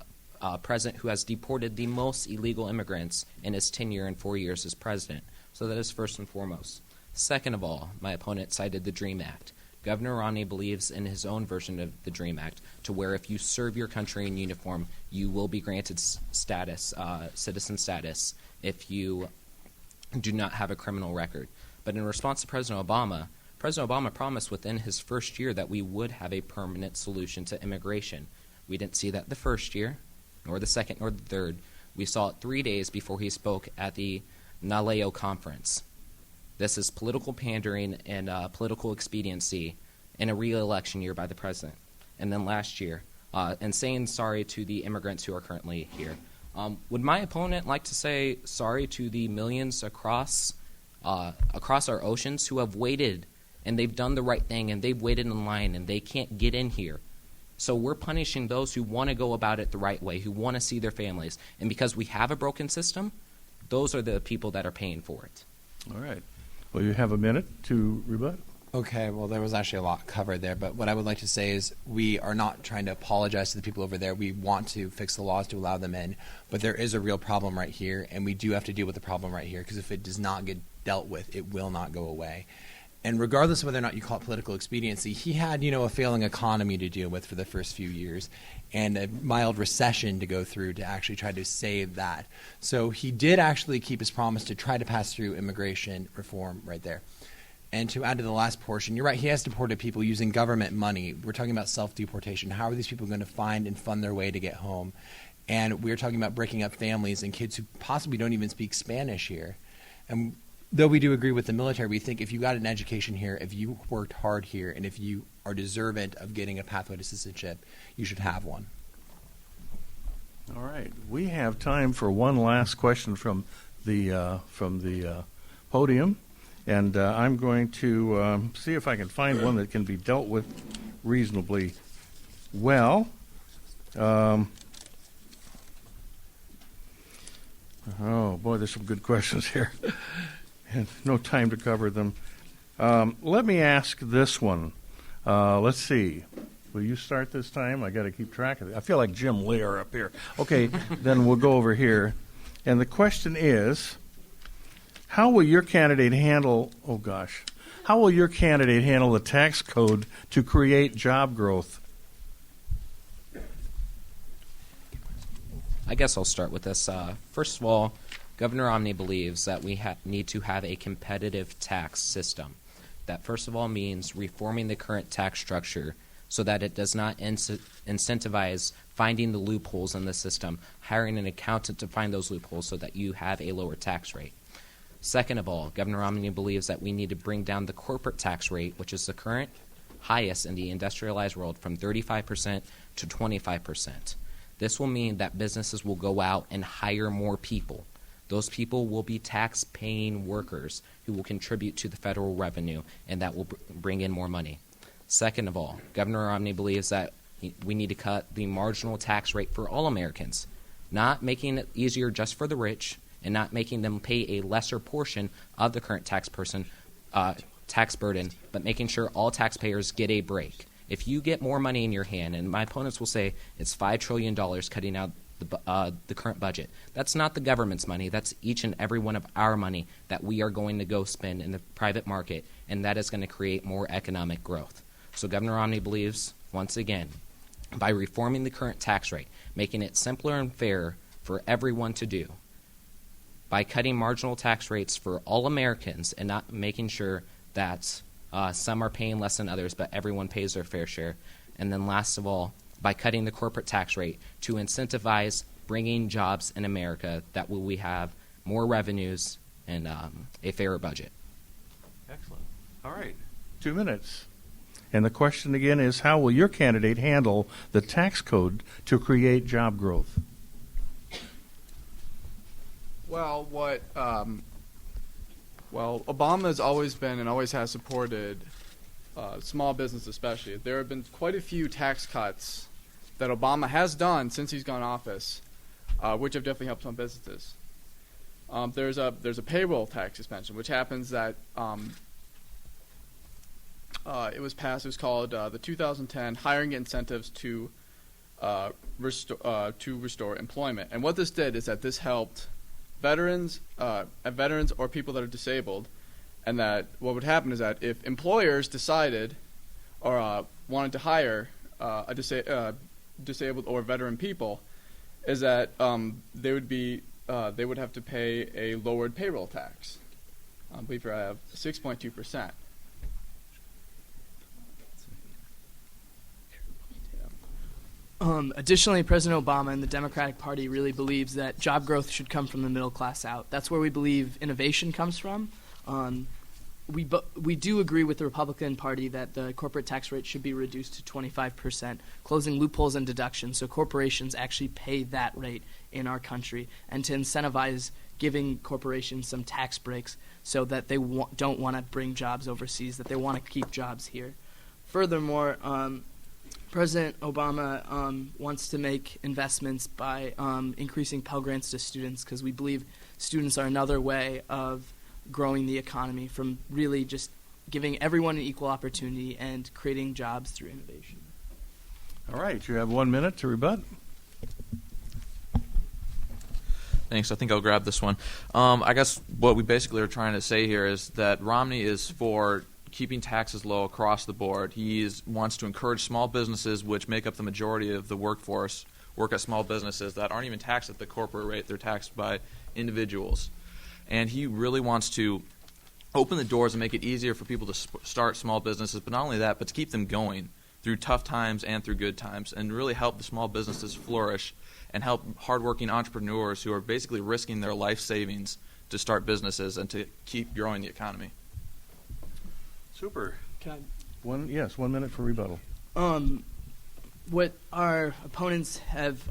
Speaker 4: president who has deported the most illegal immigrants in his tenure in 4 years as president. So that is first and foremost. Second of all, my opponent cited the DREAM Act. Governor Romney believes in his own version of the DREAM Act, to where if you serve your country in uniform, you will be granted citizen status, if you do not have a criminal record. But in response to President Obama promised within his first year that we would have a permanent solution to immigration. We didn't see that the first year, nor the second, nor the third. We saw it 3 days before he spoke at the NALEO conference. This is political pandering and political expediency in a re-election year by the president. And then last year, and saying sorry to the immigrants who are currently here. Would my opponent like to say sorry to the millions across our oceans who have waited, and they've done the right thing, and they've waited in line, and they can't get in here? So we're punishing those who want to go about it the right way, who want to see their families. And because we have a broken system, those are the people that are paying for it.
Speaker 2: All right. Well, you have a minute to rebut.
Speaker 5: Okay, well, there was actually a lot covered there, but what I would like to say is we are not trying to apologize to the people over there. We want to fix the laws to allow them in, but there is a real problem right here, and we do have to deal with the problem right here, because if it does not get dealt with, it will not go away. And regardless of whether or not you call it political expediency, he had, a failing economy to deal with for the first few years and a mild recession to go through to actually try to save that. So he did actually keep his promise to try to pass through immigration reform right there. And to add to the last portion, you're right, he has deported people using government money. We're talking about self-deportation. How are these people going to find and fund their way to get home? And we're talking about breaking up families and kids who possibly don't even speak Spanish here. And though we do agree with the military, we think if you got an education here, if you worked hard here, and if you are deserving of getting a pathway to citizenship, you should have one.
Speaker 2: All right. We have time for one last question from the podium. And I'm going to see if I can find one that can be dealt with reasonably well. Oh, boy, there's some good questions here. And no time to cover them. Let me ask this one. Let's see. Will you start this time? I got to keep track of it. I feel like Jim Lear up here. Okay, then we'll go over here. And the question is, how will your candidate handle the tax code to create job growth?
Speaker 4: I guess I'll start with this. First of all, Governor Romney believes that we need to have a competitive tax system. That, first of all, means reforming the current tax structure so that it does not incentivize finding the loopholes in the system, hiring an accountant to find those loopholes so that you have a lower tax rate. Second of all, Governor Romney believes that we need to bring down the corporate tax rate, which is the current highest in the industrialized world, from 35% to 25%. This will mean that businesses will go out and hire more people. Those people will be tax-paying workers who will contribute to the federal revenue, and that will bring in more money. Second of all, Governor Romney believes that we need to cut the marginal tax rate for all Americans, not making it easier just for the rich, and not making them pay a lesser portion of the current tax burden, but making sure all taxpayers get a break. If you get more money in your hand, and my opponents will say it's $5 trillion cutting out the current budget, that's not the government's money. That's each and every one of our money that we are going to go spend in the private market, and that is going to create more economic growth. So Governor Romney believes, once again, by reforming the current tax rate, making it simpler and fairer for everyone to do, by cutting marginal tax rates for all Americans and not making sure that some are paying less than others, but everyone pays their fair share. And then last of all, by cutting the corporate tax rate to incentivize bringing jobs in America, that will we have more revenues and a fairer budget.
Speaker 2: Excellent. All right. 2 minutes. And the question again is, how will your candidate handle the tax code to create job growth?
Speaker 7: Well, Obama has always been and always has supported small business especially. There have been quite a few tax cuts that Obama has done since he's gone in office, which have definitely helped some businesses. There's a payroll tax suspension, which happens that it was passed. It was called the 2010 Hiring Incentives to Restore Employment. And what this did is that this helped veterans or people that are disabled, and that what would happen is that if employers decided or wanted to hire disabled or veteran people, is that they would have to pay a lowered payroll tax. I believe I have 6.2%.
Speaker 3: Additionally, President Obama and the Democratic Party really believes that job growth should come from the middle class out. That's where we believe innovation comes from. We do agree with the Republican Party that the corporate tax rate should be reduced to 25%, closing loopholes and deductions so corporations actually pay that rate in our country, and to incentivize giving corporations some tax breaks so that they don't want to bring jobs overseas, that they want to keep jobs here. Furthermore, President Obama wants to make investments by increasing Pell Grants to students, because we believe students are another way of growing the economy, from really just giving everyone an equal opportunity and creating jobs through innovation.
Speaker 2: All right, you have 1 minute to rebut.
Speaker 9: Thanks. I think I'll grab this one. I guess what we basically are trying to say here is that Romney is for keeping taxes low across the board. He wants to encourage small businesses, which make up the majority of the workforce, work at small businesses that aren't even taxed at the corporate rate. They're taxed by individuals. And he really wants to open the doors and make it easier for people to start small businesses, but not only that, but to keep them going through tough times and through good times, and really help the small businesses flourish and help hardworking entrepreneurs who are basically risking their life savings to start businesses and to keep growing the economy.
Speaker 2: Super.
Speaker 3: Can I
Speaker 2: 1 minute for rebuttal.
Speaker 3: What our opponents have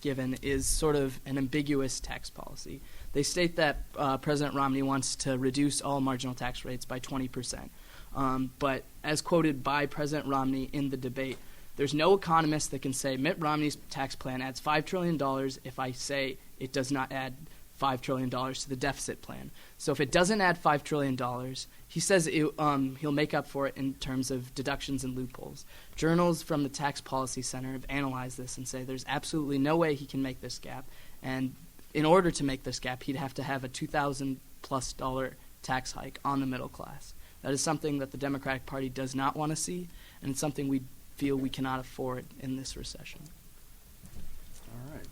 Speaker 3: given is sort of an ambiguous tax policy. They state that President Romney wants to reduce all marginal tax rates by 20%. But as quoted by President Romney in the debate, there's no economist that can say Mitt Romney's tax plan adds $5 trillion if I say it does not add $5 trillion to the deficit plan. So if it doesn't add $5 trillion, he says he'll make up for it in terms of deductions and loopholes. Journals from the Tax Policy Center have analyzed this and say there's absolutely no way he can make this gap. And in order to make this gap, he'd have to have a $2,000+ tax hike on the middle class. That is something that the Democratic Party does not want to see, and it's something we feel we cannot afford in this recession.
Speaker 2: All right.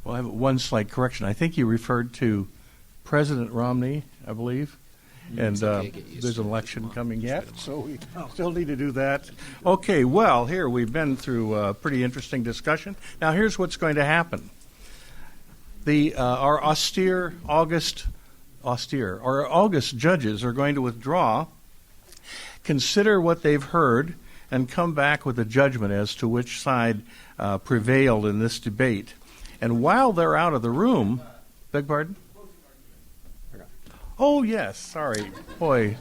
Speaker 2: Well, I have one slight correction. I think you referred to President Romney, I believe. And there's an election coming yet, so we still need to do that. Okay, well, here we've been through a pretty interesting discussion. Now, here's what's going to happen. Our August judges are going to withdraw, consider what they've heard, and come back with a judgment as to which side prevailed in this debate. And while they're out of the room, beg pardon? Oh, yes, sorry. Boy,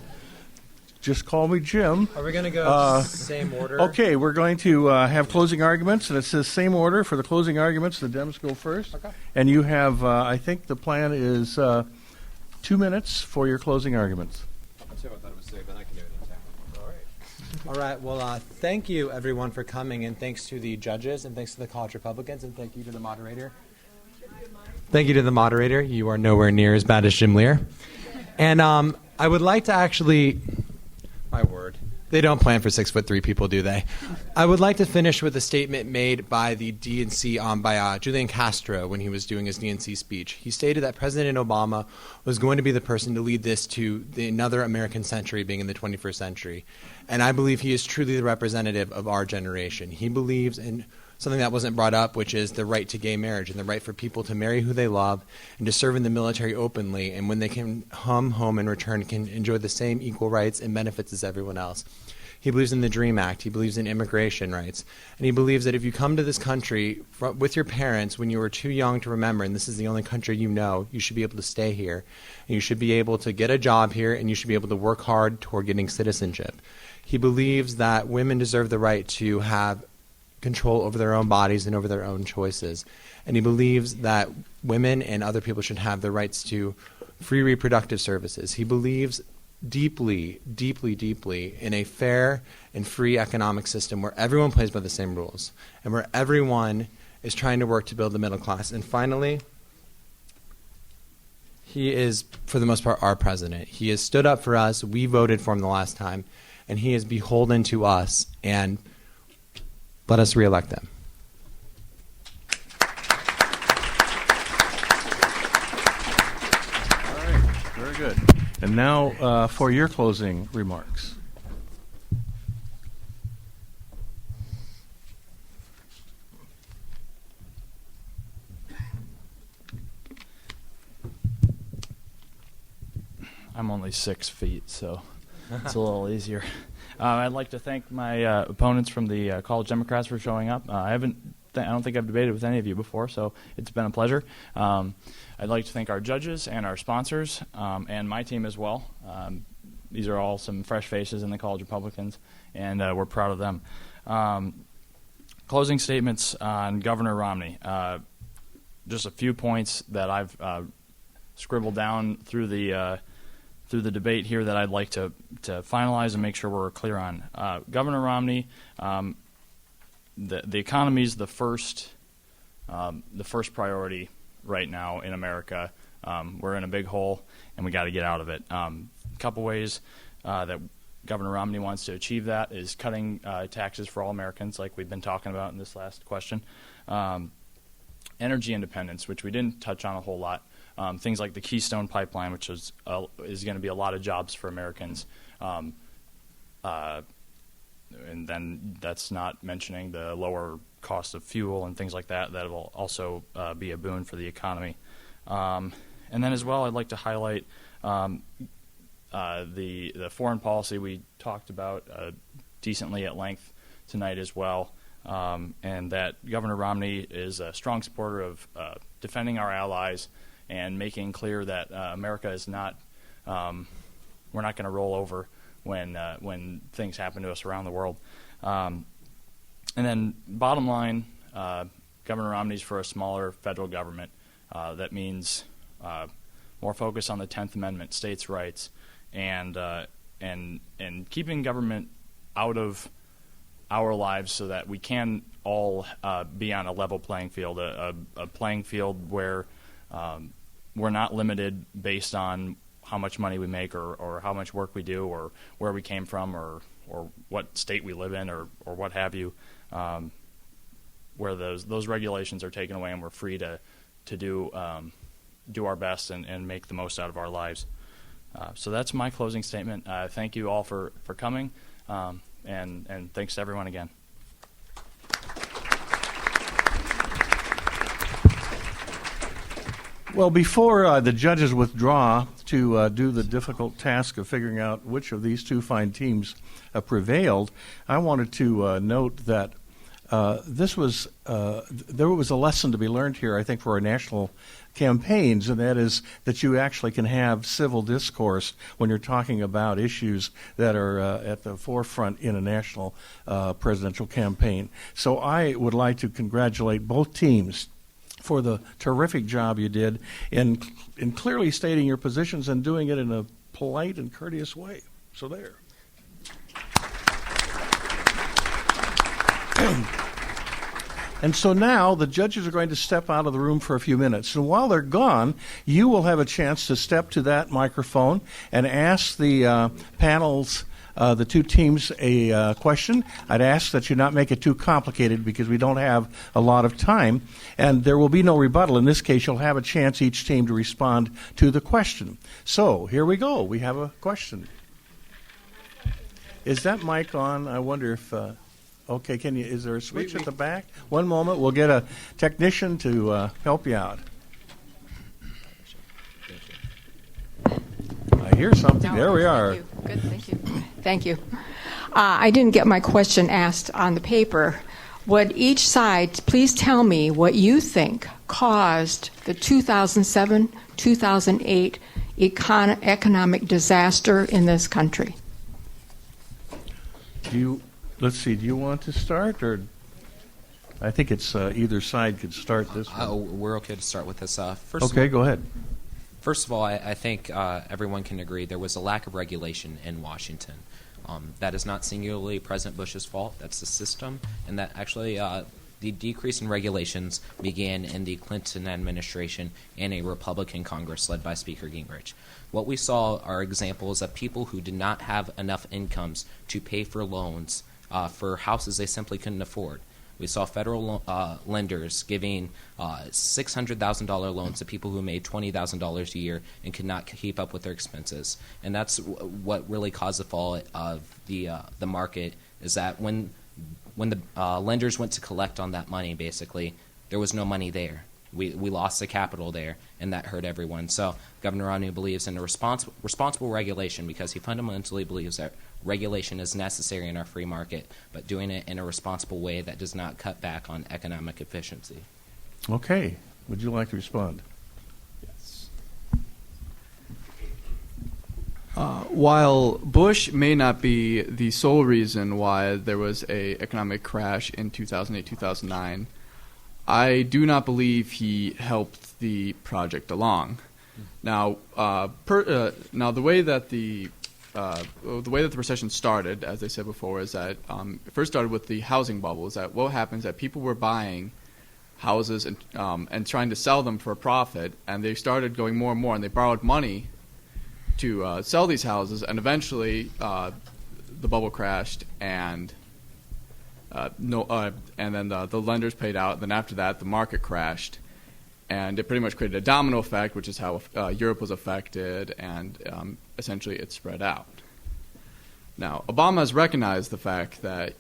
Speaker 2: just call me Jim.
Speaker 5: Are we going to go same order?
Speaker 2: Okay, we're going to have closing arguments, and it says same order. For the closing arguments, the Dems go first.
Speaker 5: Okay.
Speaker 2: And you have, I think the plan is 2 minutes for your closing arguments.
Speaker 10: That's what I thought it was say, but I can do it anytime.
Speaker 5: All right. All right. Well, thank you, everyone, for coming, and thanks to the judges, and thanks to the College Republicans, and thank you to the moderator. Thank you to the moderator. You are nowhere near as bad as Jim Lear. And I would like to actually, my word, they don't plan for 6'3" people, do they? I would like to finish with a statement made by the DNC, by Julian Castro when he was doing his DNC speech. He stated that President Obama was going to be the person to lead this to another American century being in the 21st century. And I believe he is truly the representative of our generation. He believes in something that wasn't brought up, which is the right to gay marriage and the right for people to marry who they love and to serve in the military openly, and when they can come home and return can enjoy the same equal rights and benefits as everyone else. He believes in the DREAM Act. He believes in immigration rights. And he believes that if you come to this country with your parents when you were too young to remember, and this is the only country you know, you should be able to stay here. And you should be able to get a job here, and you should be able to work hard toward getting citizenship. He believes that women deserve the right to have control over their own bodies and over their own choices. And he believes that women and other people should have the rights to free reproductive services. He believes deeply, deeply, deeply in a fair and free economic system where everyone plays by the same rules and where everyone is trying to work to build the middle class. And finally, he is, for the most part, our president. He has stood up for us. We voted for him the last time. And he is beholden to us. And let us reelect them.
Speaker 2: All right, very good. And now for your closing remarks.
Speaker 8: I'm only 6 feet, so it's a little easier. I'd like to thank my opponents from the College Democrats for showing up. I don't think I've debated with any of you before, so it's been a pleasure. I'd like to thank our judges and our sponsors and my team as well. These are all some fresh faces in the College Republicans, and we're proud of them. Closing statements on Governor Romney. Just a few points that I've scribbled down through the debate here that I'd like to finalize and make sure we're clear on. Governor Romney, the economy is the first priority right now in America. We're in a big hole, and we got to get out of it. A couple ways that Governor Romney wants to achieve that is cutting taxes for all Americans, like we've been talking about in this last question. Energy independence, which we didn't touch on a whole lot. things like the Keystone Pipeline, which is going to be a lot of jobs for Americans. And then that's not mentioning the lower cost of fuel and things like that. That will also be a boon for the economy. And then as well, I'd like to highlight the foreign policy we talked about decently at length tonight as well, and that Governor Romney is a strong supporter of defending our allies and making clear that America is not, we're not going to roll over when things happen to us around the world. And then bottom line, Governor Romney's for a smaller federal government. That means more focus on the 10th Amendment, states' rights, and keeping government out of our lives so that we can all be on a level playing field, a playing field where we're not limited based on how much money we make or how much work we do or where we came from or what state we live in or what have you, where those regulations are taken away and we're free to do our best and make the most out of our lives. So that's my closing statement. Thank you all for coming, and thanks to everyone again.
Speaker 2: Well, before the judges withdraw to do the difficult task of figuring out which of these two fine teams prevailed, I wanted to note that there was a lesson to be learned here, I think, for our national campaigns, and that is that you actually can have civil discourse when you're talking about issues that are at the forefront in a national presidential campaign. So I would like to congratulate both teams for the terrific job you did in clearly stating your positions and doing it in a polite and courteous way. So there. And so now the judges are going to step out of the room for a few minutes. And while they're gone, you will have a chance to step to that microphone and ask the panels, the two teams, a question. I'd ask that you not make it too complicated because we don't have a lot of time. And there will be no rebuttal. In this case, you'll have a chance, each team, to respond to the question. So here we go. We have a question. Is that mic on? I wonder if... Okay, is there a switch at the back? One moment, we'll get a technician to help you out. I hear something. There we are.
Speaker 11: Thank you. Good, thank you. Thank you. I didn't get my question asked on the paper. Would each side please tell me what you think caused the 2007-2008 economic disaster in this country?
Speaker 2: Let's see, do you want to start, or I think it's either side could start this one.
Speaker 4: We're okay to start with this.
Speaker 2: Go ahead.
Speaker 4: First of all, I think everyone can agree there was a lack of regulation in Washington. That is not singularly President Bush's fault. That's the system, and that actually the decrease in regulations began in the Clinton administration and a Republican Congress led by Speaker Gingrich. What we saw are examples of people who did not have enough incomes to pay for loans for houses they simply couldn't afford. We saw federal lenders giving $600,000 loans to people who made $20,000 a year and could not keep up with their expenses. And that's what really caused the fall of the market, is that when the lenders went to collect on that money, basically, there was no money there. We lost the capital there, and that hurt everyone. So Governor Romney believes in a responsible regulation because he fundamentally believes that regulation is necessary in our free market, but doing it in a responsible way that does not cut back on economic efficiency.
Speaker 2: Okay. Would you like to respond?
Speaker 7: Yes. While Bush may not be the sole reason why there was an economic crash in 2008-2009, I do not believe he helped the project along. Now, the way that the recession started, as I said before, is that it first started with the housing bubble. Is that what happens? That people were buying houses and trying to sell them for a profit, and they started going more and more, and they borrowed money to sell these houses, and eventually the bubble crashed, and then the lenders paid out. Then after that, the market crashed, and it pretty much created a domino effect, which is how Europe was affected, and essentially it spread out. Now, Obama has recognized the fact that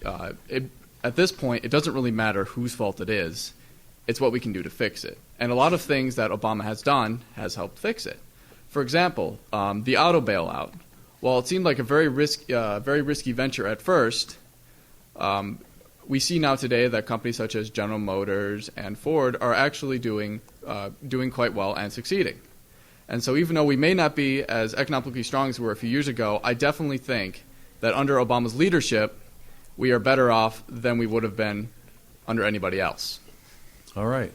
Speaker 7: at this point, it doesn't really matter whose fault it is. It's what we can do to fix it. And a lot of things that Obama has done has helped fix it. For example, the auto bailout. While it seemed like a very risky venture at first, we see now today that companies such as General Motors and Ford are actually doing quite well and succeeding. And so even though we may not be as economically strong as we were a few years ago, I definitely think that under Obama's leadership, we are better off than we would have been under anybody else.
Speaker 2: All right.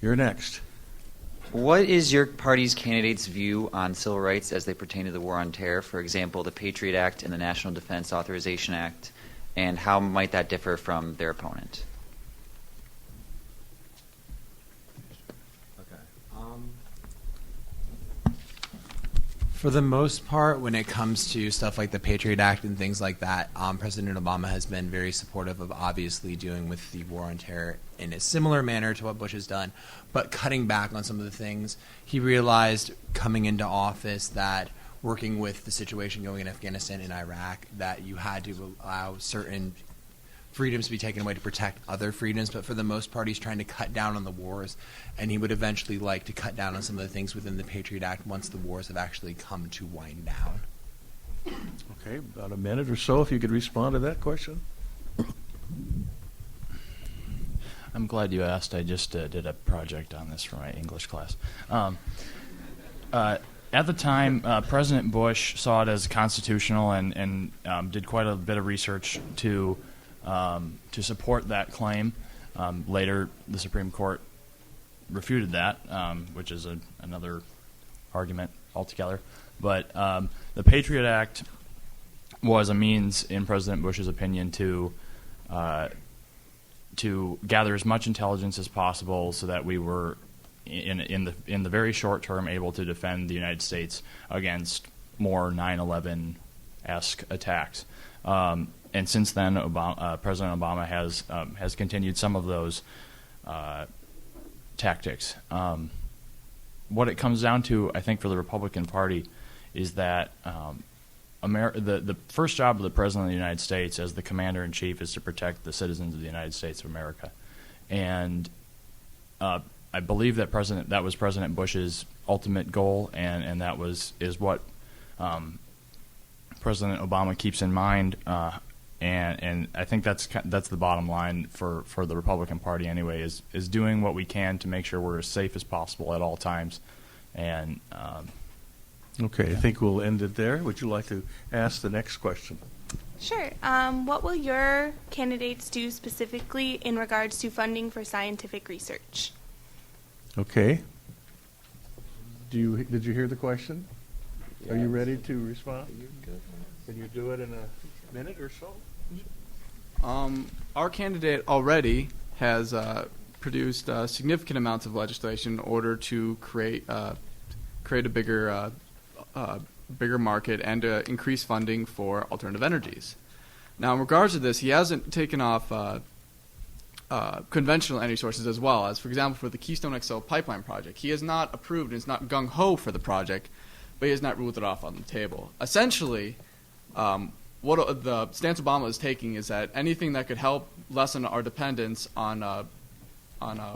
Speaker 2: You're next.
Speaker 12: What is your party's candidate's view on civil rights as they pertain to the war on terror? For example, the Patriot Act and the National Defense Authorization Act, and how might that differ from their opponent?
Speaker 5: For the most part, when it comes to stuff like the Patriot Act and things like that, President Obama has been very supportive of obviously dealing with the war on terror in a similar manner to what Bush has done, but cutting back on some of the things. He realized coming into office that working with the situation going in Afghanistan and Iraq, that you had to allow certain freedoms to be taken away to protect other freedoms, but for the most part, he's trying to cut down on the wars, and he would eventually like to cut down on some of the things within the Patriot Act once the wars have actually come to wind down.
Speaker 2: Okay, about a minute or so, if you could respond to that question.
Speaker 8: I'm glad you asked. I just did a project on this for my English class. At the time, President Bush saw it as constitutional and did quite a bit of research to support that claim. Later, the Supreme Court refuted that, which is another argument altogether. But the Patriot Act was a means, in President Bush's opinion, to gather as much intelligence as possible so that we were, in the very short term, able to defend the United States against more 9/11-esque attacks. And since then, President Obama has continued some of those tactics. What it comes down to, I think, for the Republican Party is that the first job of the President of the United States as the Commander-in-Chief is to protect the citizens of the United States of America. And I believe that was President Bush's ultimate goal, and that is what President Obama keeps in mind. And I think that's the bottom line for the Republican Party anyway, is doing what we can to make sure we're as safe as possible at all times. And
Speaker 2: okay, I think we'll end it there. Would you like to ask the next question?
Speaker 13: Sure. What will your candidates do specifically in regards to funding for scientific research?
Speaker 2: Okay. Did you hear the question? Are you ready to respond? Can you do it in a minute or so?
Speaker 7: Our candidate already has produced significant amounts of legislation in order to create a bigger market and increase funding for alternative energies. Now, in regards to this, he hasn't taken off conventional energy sources as well, as, for example, for the Keystone XL pipeline project. He has not approved and is not gung-ho for the project, but he has not ruled it off on the table. Essentially, what the stance Obama is taking is that anything that could help lessen our dependence on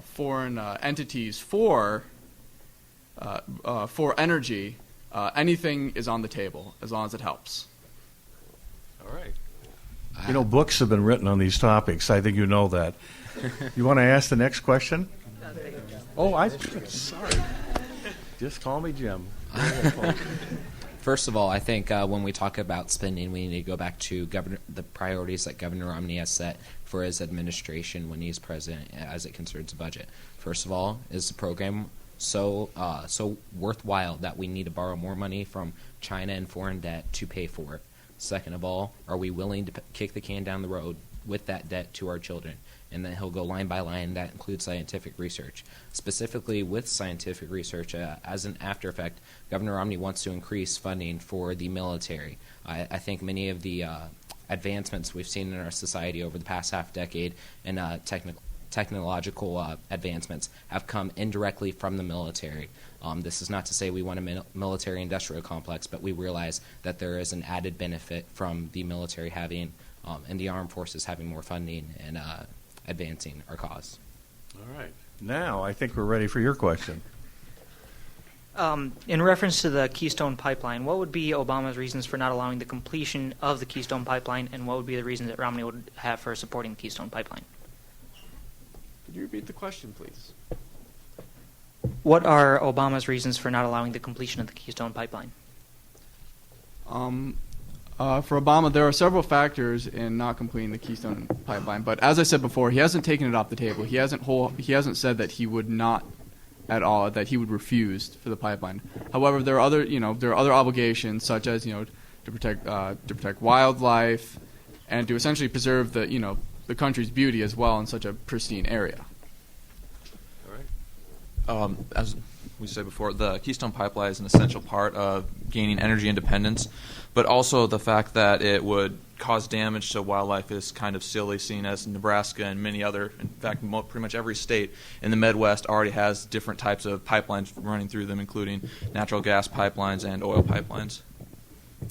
Speaker 7: foreign entities for energy, anything is on the table as long as it helps.
Speaker 2: All right. You know, books have been written on these topics. I think you know that. You want to ask the next question? Oh, sorry. Just call me Jim.
Speaker 4: First of all, I think when we talk about spending, we need to go back to the priorities that Governor Romney has set for his administration when he's president as it concerns the budget. First of all, is the program so worthwhile that we need to borrow more money from China and foreign debt to pay for it? Second of all, are we willing to kick the can down the road with that debt to our children? And then he'll go line by line. That includes scientific research. Specifically with scientific research, as an after effect, Governor Romney wants to increase funding for the military. I think many of the advancements we've seen in our society over the past half decade in technological advancements have come indirectly from the military. This is not to say we want a military-industrial complex, but we realize that there is an added benefit from the military having and the armed forces having more funding and advancing our cause.
Speaker 2: All right. Now I think we're ready for your question.
Speaker 14: In reference to the Keystone Pipeline, what would be Obama's reasons for not allowing the completion of the Keystone Pipeline, and what would be the reasons that Romney would have for supporting the Keystone Pipeline?
Speaker 7: Could you repeat the question, please?
Speaker 14: What are Obama's reasons for not allowing the completion of the Keystone Pipeline?
Speaker 7: For Obama, there are several factors in not completing the Keystone Pipeline. But as I said before, he hasn't taken it off the table. He hasn't said that he would not at all, that he would refuse for the pipeline. However, there are other obligations, such as to protect wildlife and to essentially preserve the country's beauty as well in such a pristine area.
Speaker 9: As we said before, the Keystone Pipeline is an essential part of gaining energy independence, but also the fact that it would cause damage to wildlife is kind of silly, seeing as Nebraska and many other, in fact, pretty much every state in the Midwest already has different types of pipelines running through them, including natural gas pipelines and oil pipelines.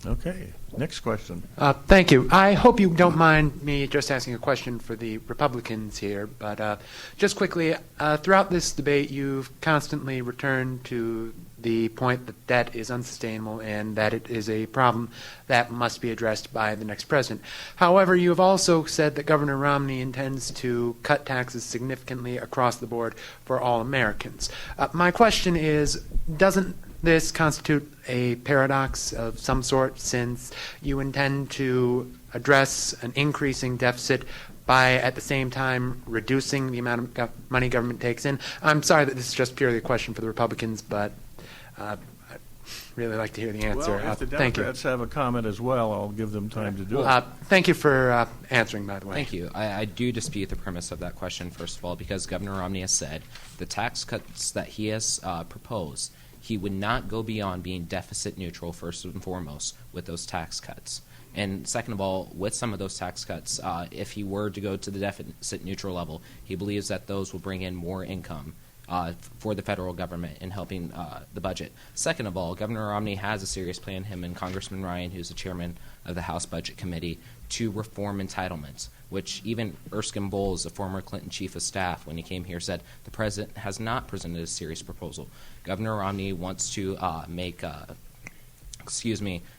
Speaker 2: Okay. Next question.
Speaker 15: Thank you. I hope you don't mind me just asking a question for the Republicans here, but just quickly, throughout this debate, you've constantly returned to the point that debt is unsustainable and that it is a problem that must be addressed by the next president. However, you have also said that Governor Romney intends to cut taxes significantly across the board for all Americans. My question is, doesn't this constitute a paradox of some sort, since you intend to address an increasing deficit by at the same time reducing the amount of money government takes in? I'm sorry that this is just purely a question for the Republicans, but I'd really like to hear the answer.
Speaker 2: Well, if the
Speaker 15: thank you.
Speaker 2: Democrats have a comment as well, I'll give them time to do it.
Speaker 15: Thank you for answering, by the way.
Speaker 4: Thank you. I do dispute the premise of that question, first of all, because Governor Romney has said the tax cuts that he has proposed, he would not go beyond being deficit neutral, first and foremost, with those tax cuts. And second of all, with some of those tax cuts, if he were to go to the deficit neutral level, he believes that those will bring in more income for the federal government in helping the budget. Second of all, Governor Romney has a serious plan, him and Congressman Ryan, who's the chairman of the House Budget Committee, to reform entitlements, which even Erskine Bowles, the former Clinton chief of staff, when he came here, said the president has not presented a serious proposal. Governor Romney wants to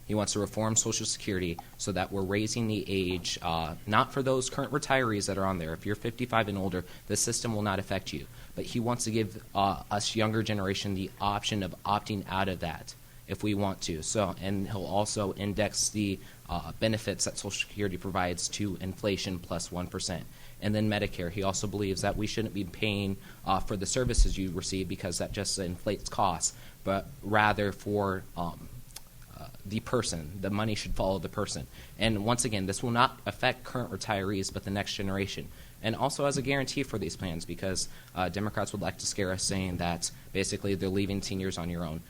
Speaker 4: he wants to reform Social Security so that we're raising the age, not for those current retirees that are on there. If you're 55 and older, the system will not affect you. But he wants to give us younger generation the option of opting out of that if we want to. So, and he'll also index the benefits that Social Security provides to inflation plus 1%. And then Medicare, he also believes that we shouldn't be paying for the services you receive because that just inflates costs, but rather for the person. The money should follow the person. And once again, this will not affect current retirees, but the next generation. And also as a guarantee for these plans, because Democrats would like to scare us saying that basically they're leaving seniors on your own.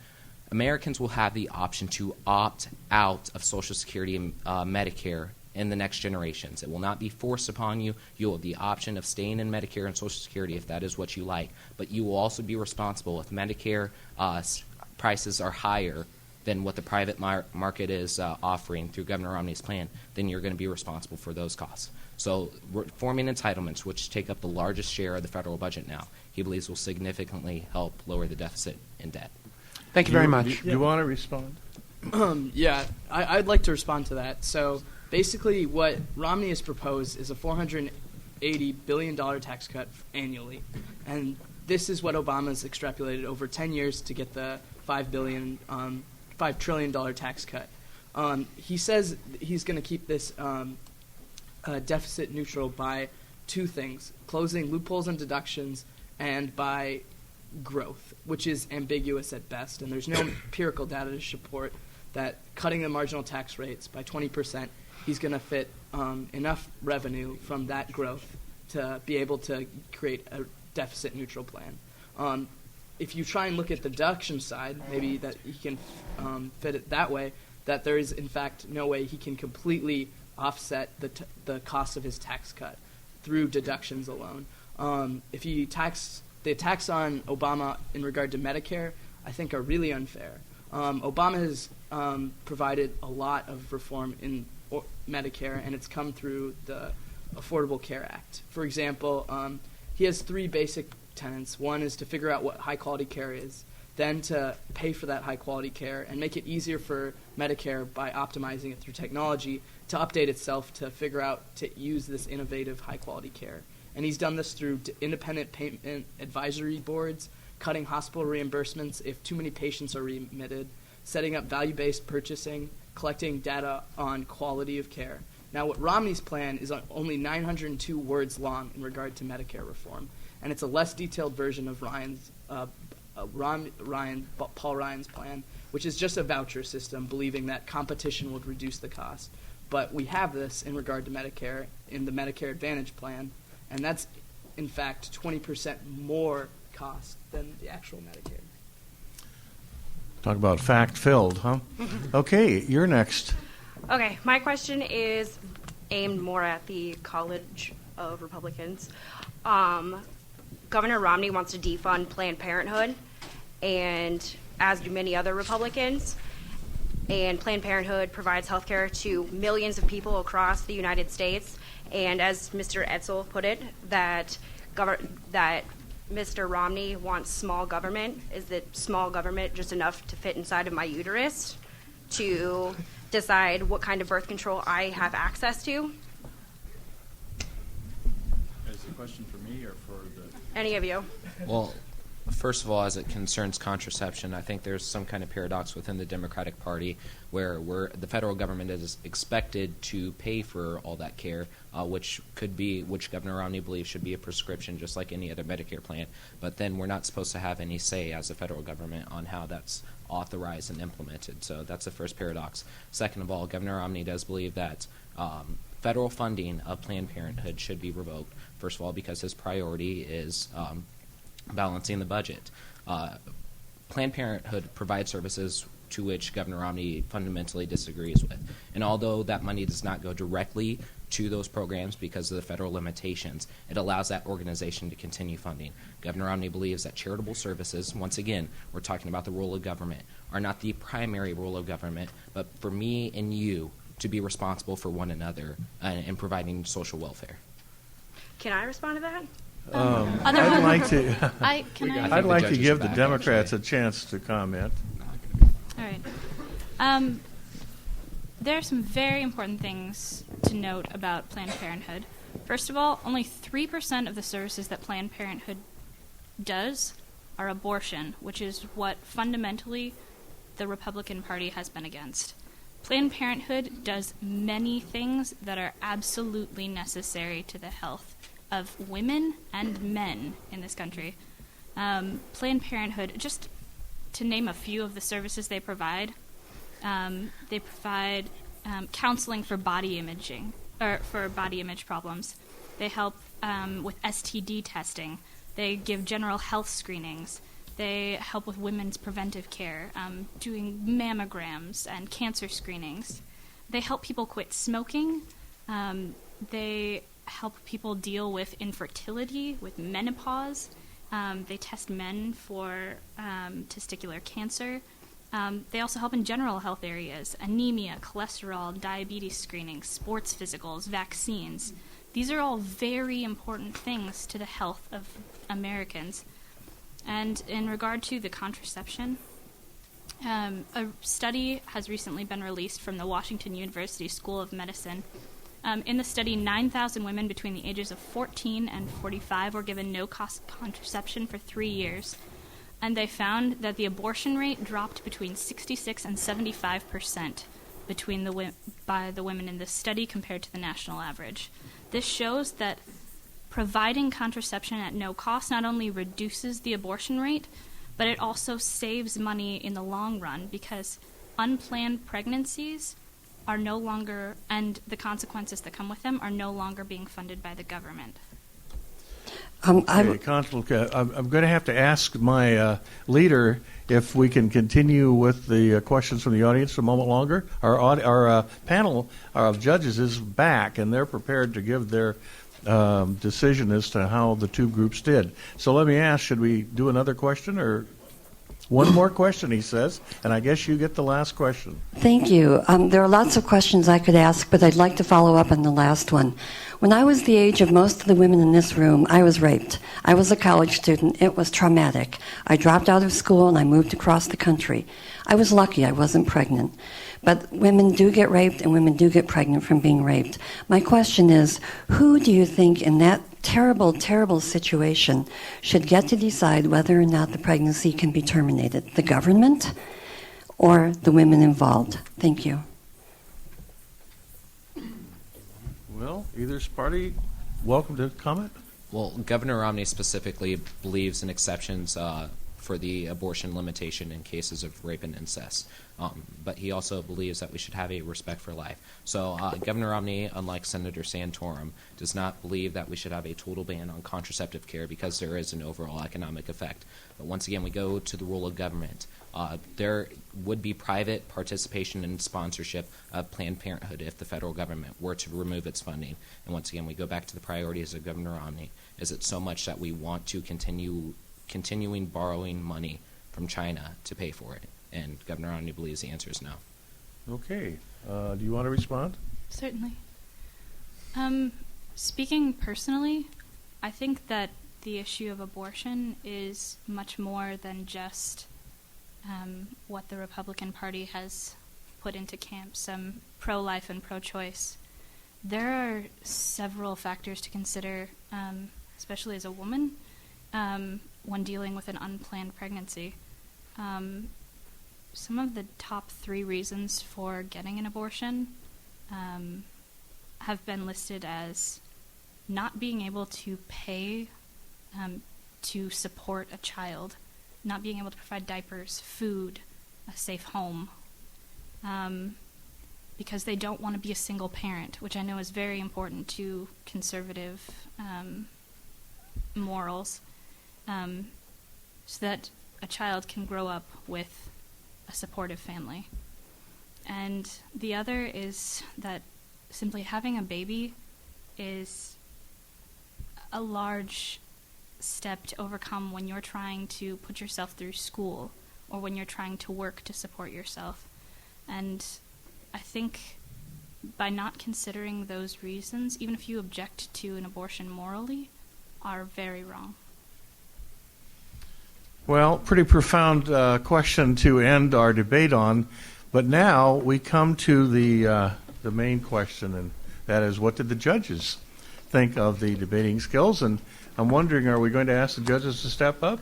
Speaker 4: Americans will have the option to opt out of Social Security and Medicare in the next generations. It will not be forced upon you. You will have the option of staying in Medicare and Social Security if that is what you like. But you will also be responsible if Medicare prices are higher than what the private market is offering through Governor Romney's plan, then you're going to be responsible for those costs. So reforming entitlements, which take up the largest share of the federal budget now, he believes will significantly help lower the deficit and debt.
Speaker 15: Thank you very much.
Speaker 2: Do you want to respond?
Speaker 3: Yeah, I'd like to respond to that. So basically what Romney has proposed is a $480 billion tax cut annually. And this is what Obama's extrapolated over 10 years to get the $5 trillion tax cut. He says he's going to keep this deficit neutral by two things: closing loopholes and deductions, and by growth, which is ambiguous at best. And there's no empirical data to support that cutting the marginal tax rates by 20%, he's going to fit enough revenue from that growth to be able to create a deficit neutral plan. If you try and look at the deduction side, maybe that he can fit it that way, that there is in fact no way he can completely offset the cost of his tax cut through deductions alone. If you the attacks on Obama in regard to Medicare, I think are really unfair. Obama has provided a lot of reform in Medicare, and it's come through the Affordable Care Act. For example, he has 3 basic tenets. One is to figure out what high-quality care is, then to pay for that high-quality care and make it easier for Medicare by optimizing it through technology to update itself to figure out to use this innovative high-quality care. And he's done this through independent payment advisory boards, cutting hospital reimbursements if too many patients are readmitted, setting up value-based purchasing, collecting data on quality of care. Now, what Romney's plan is only 902 words long in regard to Medicare reform, and it's a less detailed version of Paul Ryan's plan, which is just a voucher system, believing that competition would reduce the cost. But we have this in regard to Medicare in the Medicare Advantage plan, and that's, in fact, 20% more cost than the actual Medicare.
Speaker 2: Talk about fact-filled, huh? Okay, you're next.
Speaker 16: Okay, my question is aimed more at the College of Republicans. Governor Romney wants to defund Planned Parenthood, and as do many other Republicans. And Planned Parenthood provides health care to millions of people across the United States. And as Mr. Edsel put it, that Mr. Romney wants small government. Is that small government just enough to fit inside of my uterus to decide what kind of birth control I have access to?
Speaker 8: Is the question for me or for the...
Speaker 16: Any of you.
Speaker 4: Well, first of all, as it concerns contraception, I think there's some kind of paradox within the Democratic Party where the federal government is expected to pay for all that care, which Governor Romney believes should be a prescription just like any other Medicare plan. But then we're not supposed to have any say as a federal government on how that's authorized and implemented. So that's the first paradox. Second of all, Governor Romney does believe that federal funding of Planned Parenthood should be revoked. First of all, because his priority is balancing the budget. Planned Parenthood provides services to which Governor Romney fundamentally disagrees with. And although that money does not go directly to those programs because of the federal limitations, it allows that organization to continue funding. Governor Romney believes that charitable services, once again, we're talking about the role of government, are not the primary role of government, but for me and you to be responsible for one another and providing social welfare.
Speaker 16: Can I respond to that?
Speaker 2: I'd like to. I'd like to give the
Speaker 4: back,
Speaker 2: Democrats a chance to comment.
Speaker 6: All right. There are some very important things to note about Planned Parenthood. First of all, only 3% of the services that Planned Parenthood does are abortion, which is what fundamentally the Republican Party has been against. Planned Parenthood does many things that are absolutely necessary to the health of women and men in this country. Planned Parenthood, just to name a few of the services they provide counseling for body imaging, or for body image problems. They help with STD testing. They give general health screenings. They help with women's preventive care, doing mammograms and cancer screenings. They help people quit smoking. They help people deal with infertility, with menopause. They test men for testicular cancer. They also help in general health areas: anemia, cholesterol, diabetes screening, sports physicals, vaccines. These are all very important things to the health of Americans. And in regard to the contraception, a study has recently been released from the Washington University School of Medicine. In the study, 9,000 women between the ages of 14 and 45 were given no-cost contraception for 3 years, and they found that the abortion rate dropped between 66 and 75% by the women in this study compared to the national average. This shows that providing contraception at no cost not only reduces the abortion rate, but it also saves money in the long run, because unplanned pregnancies are no longer, and the consequences that come with them, are no longer being funded by the government.
Speaker 2: I'm going to have to ask my leader if we can continue with the questions from the audience a moment longer. Our panel of judges is back, and they're prepared to give their decision as to how the two groups did. So let me ask, should we do another question or one more question, he says, and I guess you get the last question.
Speaker 17: Thank you. There are lots of questions I could ask, but I'd like to follow up on the last one. When I was the age of most of the women in this room, I was raped. I was a college student. It was traumatic. I dropped out of school and I moved across the country. I was lucky I wasn't pregnant. But women do get raped and women do get pregnant from being raped. My question is, who do you think in that terrible, terrible situation should get to decide whether or not the pregnancy can be terminated? The government or the women involved? Thank you.
Speaker 2: Well, either party, welcome to comment.
Speaker 4: Well, Governor Romney specifically believes in exceptions for the abortion limitation in cases of rape and incest. But he also believes that we should have a respect for life. So Governor Romney, unlike Senator Santorum, does not believe that we should have a total ban on contraceptive care because there is an overall economic effect. But once again, we go to the role of government. There would be private participation and sponsorship of Planned Parenthood if the federal government were to remove its funding. And once again, we go back to the priorities of Governor Romney. Is it so much that we want to continuing borrowing money from China to pay for it? And Governor Romney believes the answer is no.
Speaker 2: Okay. Do you want to respond?
Speaker 6: Certainly. Speaking personally, I think that the issue of abortion is much more than just what the Republican Party has put into camp, some pro-life and pro-choice. There are several factors to consider, especially as a woman, when dealing with an unplanned pregnancy. Some of the top 3 reasons for getting an abortion have been listed as not being able to pay to support a child, not being able to provide diapers, food, a safe home, because they don't want to be a single parent, which I know is very important to conservative morals, so that a child can grow up with a supportive family. And the other is that simply having a baby is a large step to overcome when you're trying to put yourself through school or when you're trying to work to support yourself. And I think by not considering those reasons, even if you object to an abortion morally, are very wrong.
Speaker 2: Well, pretty profound question to end our debate on, but now we come to the main question, and that is, what did the judges think of the debating skills? And I'm wondering, are we going to ask the judges to step up?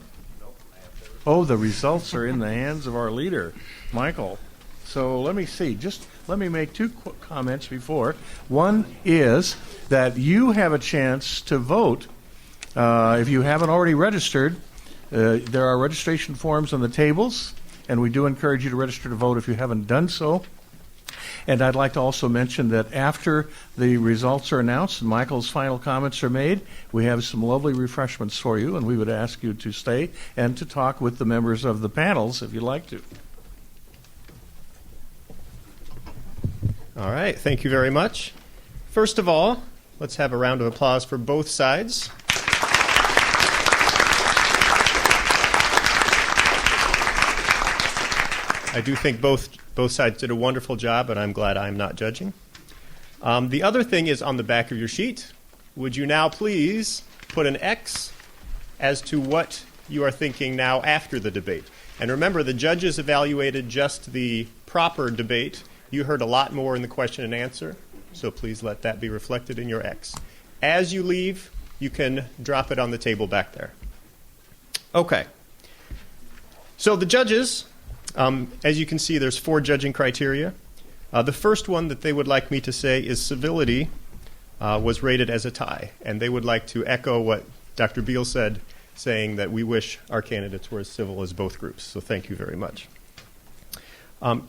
Speaker 2: Oh, the results are in the hands of our leader, Michael. So let me see. Just let me make 2 comments before. One is that you have a chance to vote if you haven't already registered. There are registration forms on the tables, and we do encourage you to register to vote if you haven't done so. And I'd like to also mention that after the results are announced and Michael's final comments are made, we have some lovely refreshments for you, and we would ask you to stay and to talk with the members of the panels if you'd like to.
Speaker 1: All right, thank you very much. First of all, let's have a round of applause for both sides. I do think both sides did a wonderful job, and I'm glad I'm not judging. The other thing is on the back of your sheet. Would you now please put an X as to what you are thinking now after the debate? And remember, the judges evaluated just the proper debate. You heard a lot more in the question and answer, so please let that be reflected in your X. As you leave, you can drop it on the table back there. Okay. So the judges, as you can see, there's 4 judging criteria. The first one that they would like me to say is civility was rated as a tie, and they would like to echo what Dr. Beal said, saying that we wish our candidates were as civil as both groups. So thank you very much.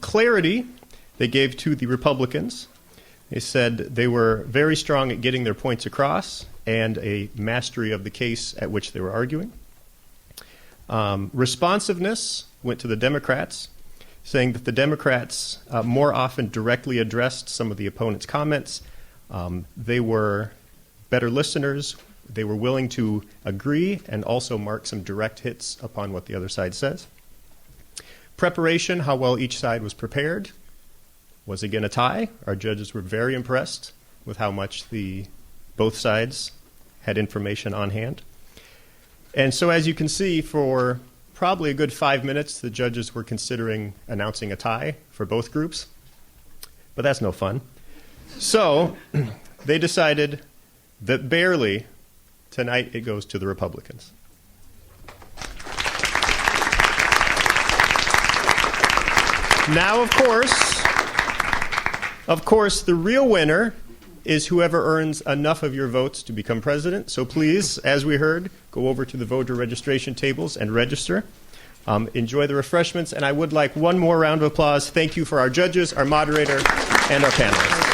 Speaker 1: Clarity, they gave to the Republicans. They said they were very strong at getting their points across and a mastery of the case at which they were arguing. Responsiveness went to the Democrats, saying that the Democrats more often directly addressed some of the opponents' comments. They were better listeners. They were willing to agree and also mark some direct hits upon what the other side says. Preparation, how well each side was prepared, was again a tie. Our judges were very impressed with how much both sides had information on hand. And so as you can see, for probably a good 5 minutes, the judges were considering announcing a tie for both groups. But that's no fun. So they decided that barely tonight it goes to the Republicans. Now, of course, the real winner is whoever earns enough of your votes to become president. So please, as we heard, go over to the voter registration tables and register. Enjoy the refreshments, and I would like one more round of applause. Thank you for our judges, our moderator, and our panelists.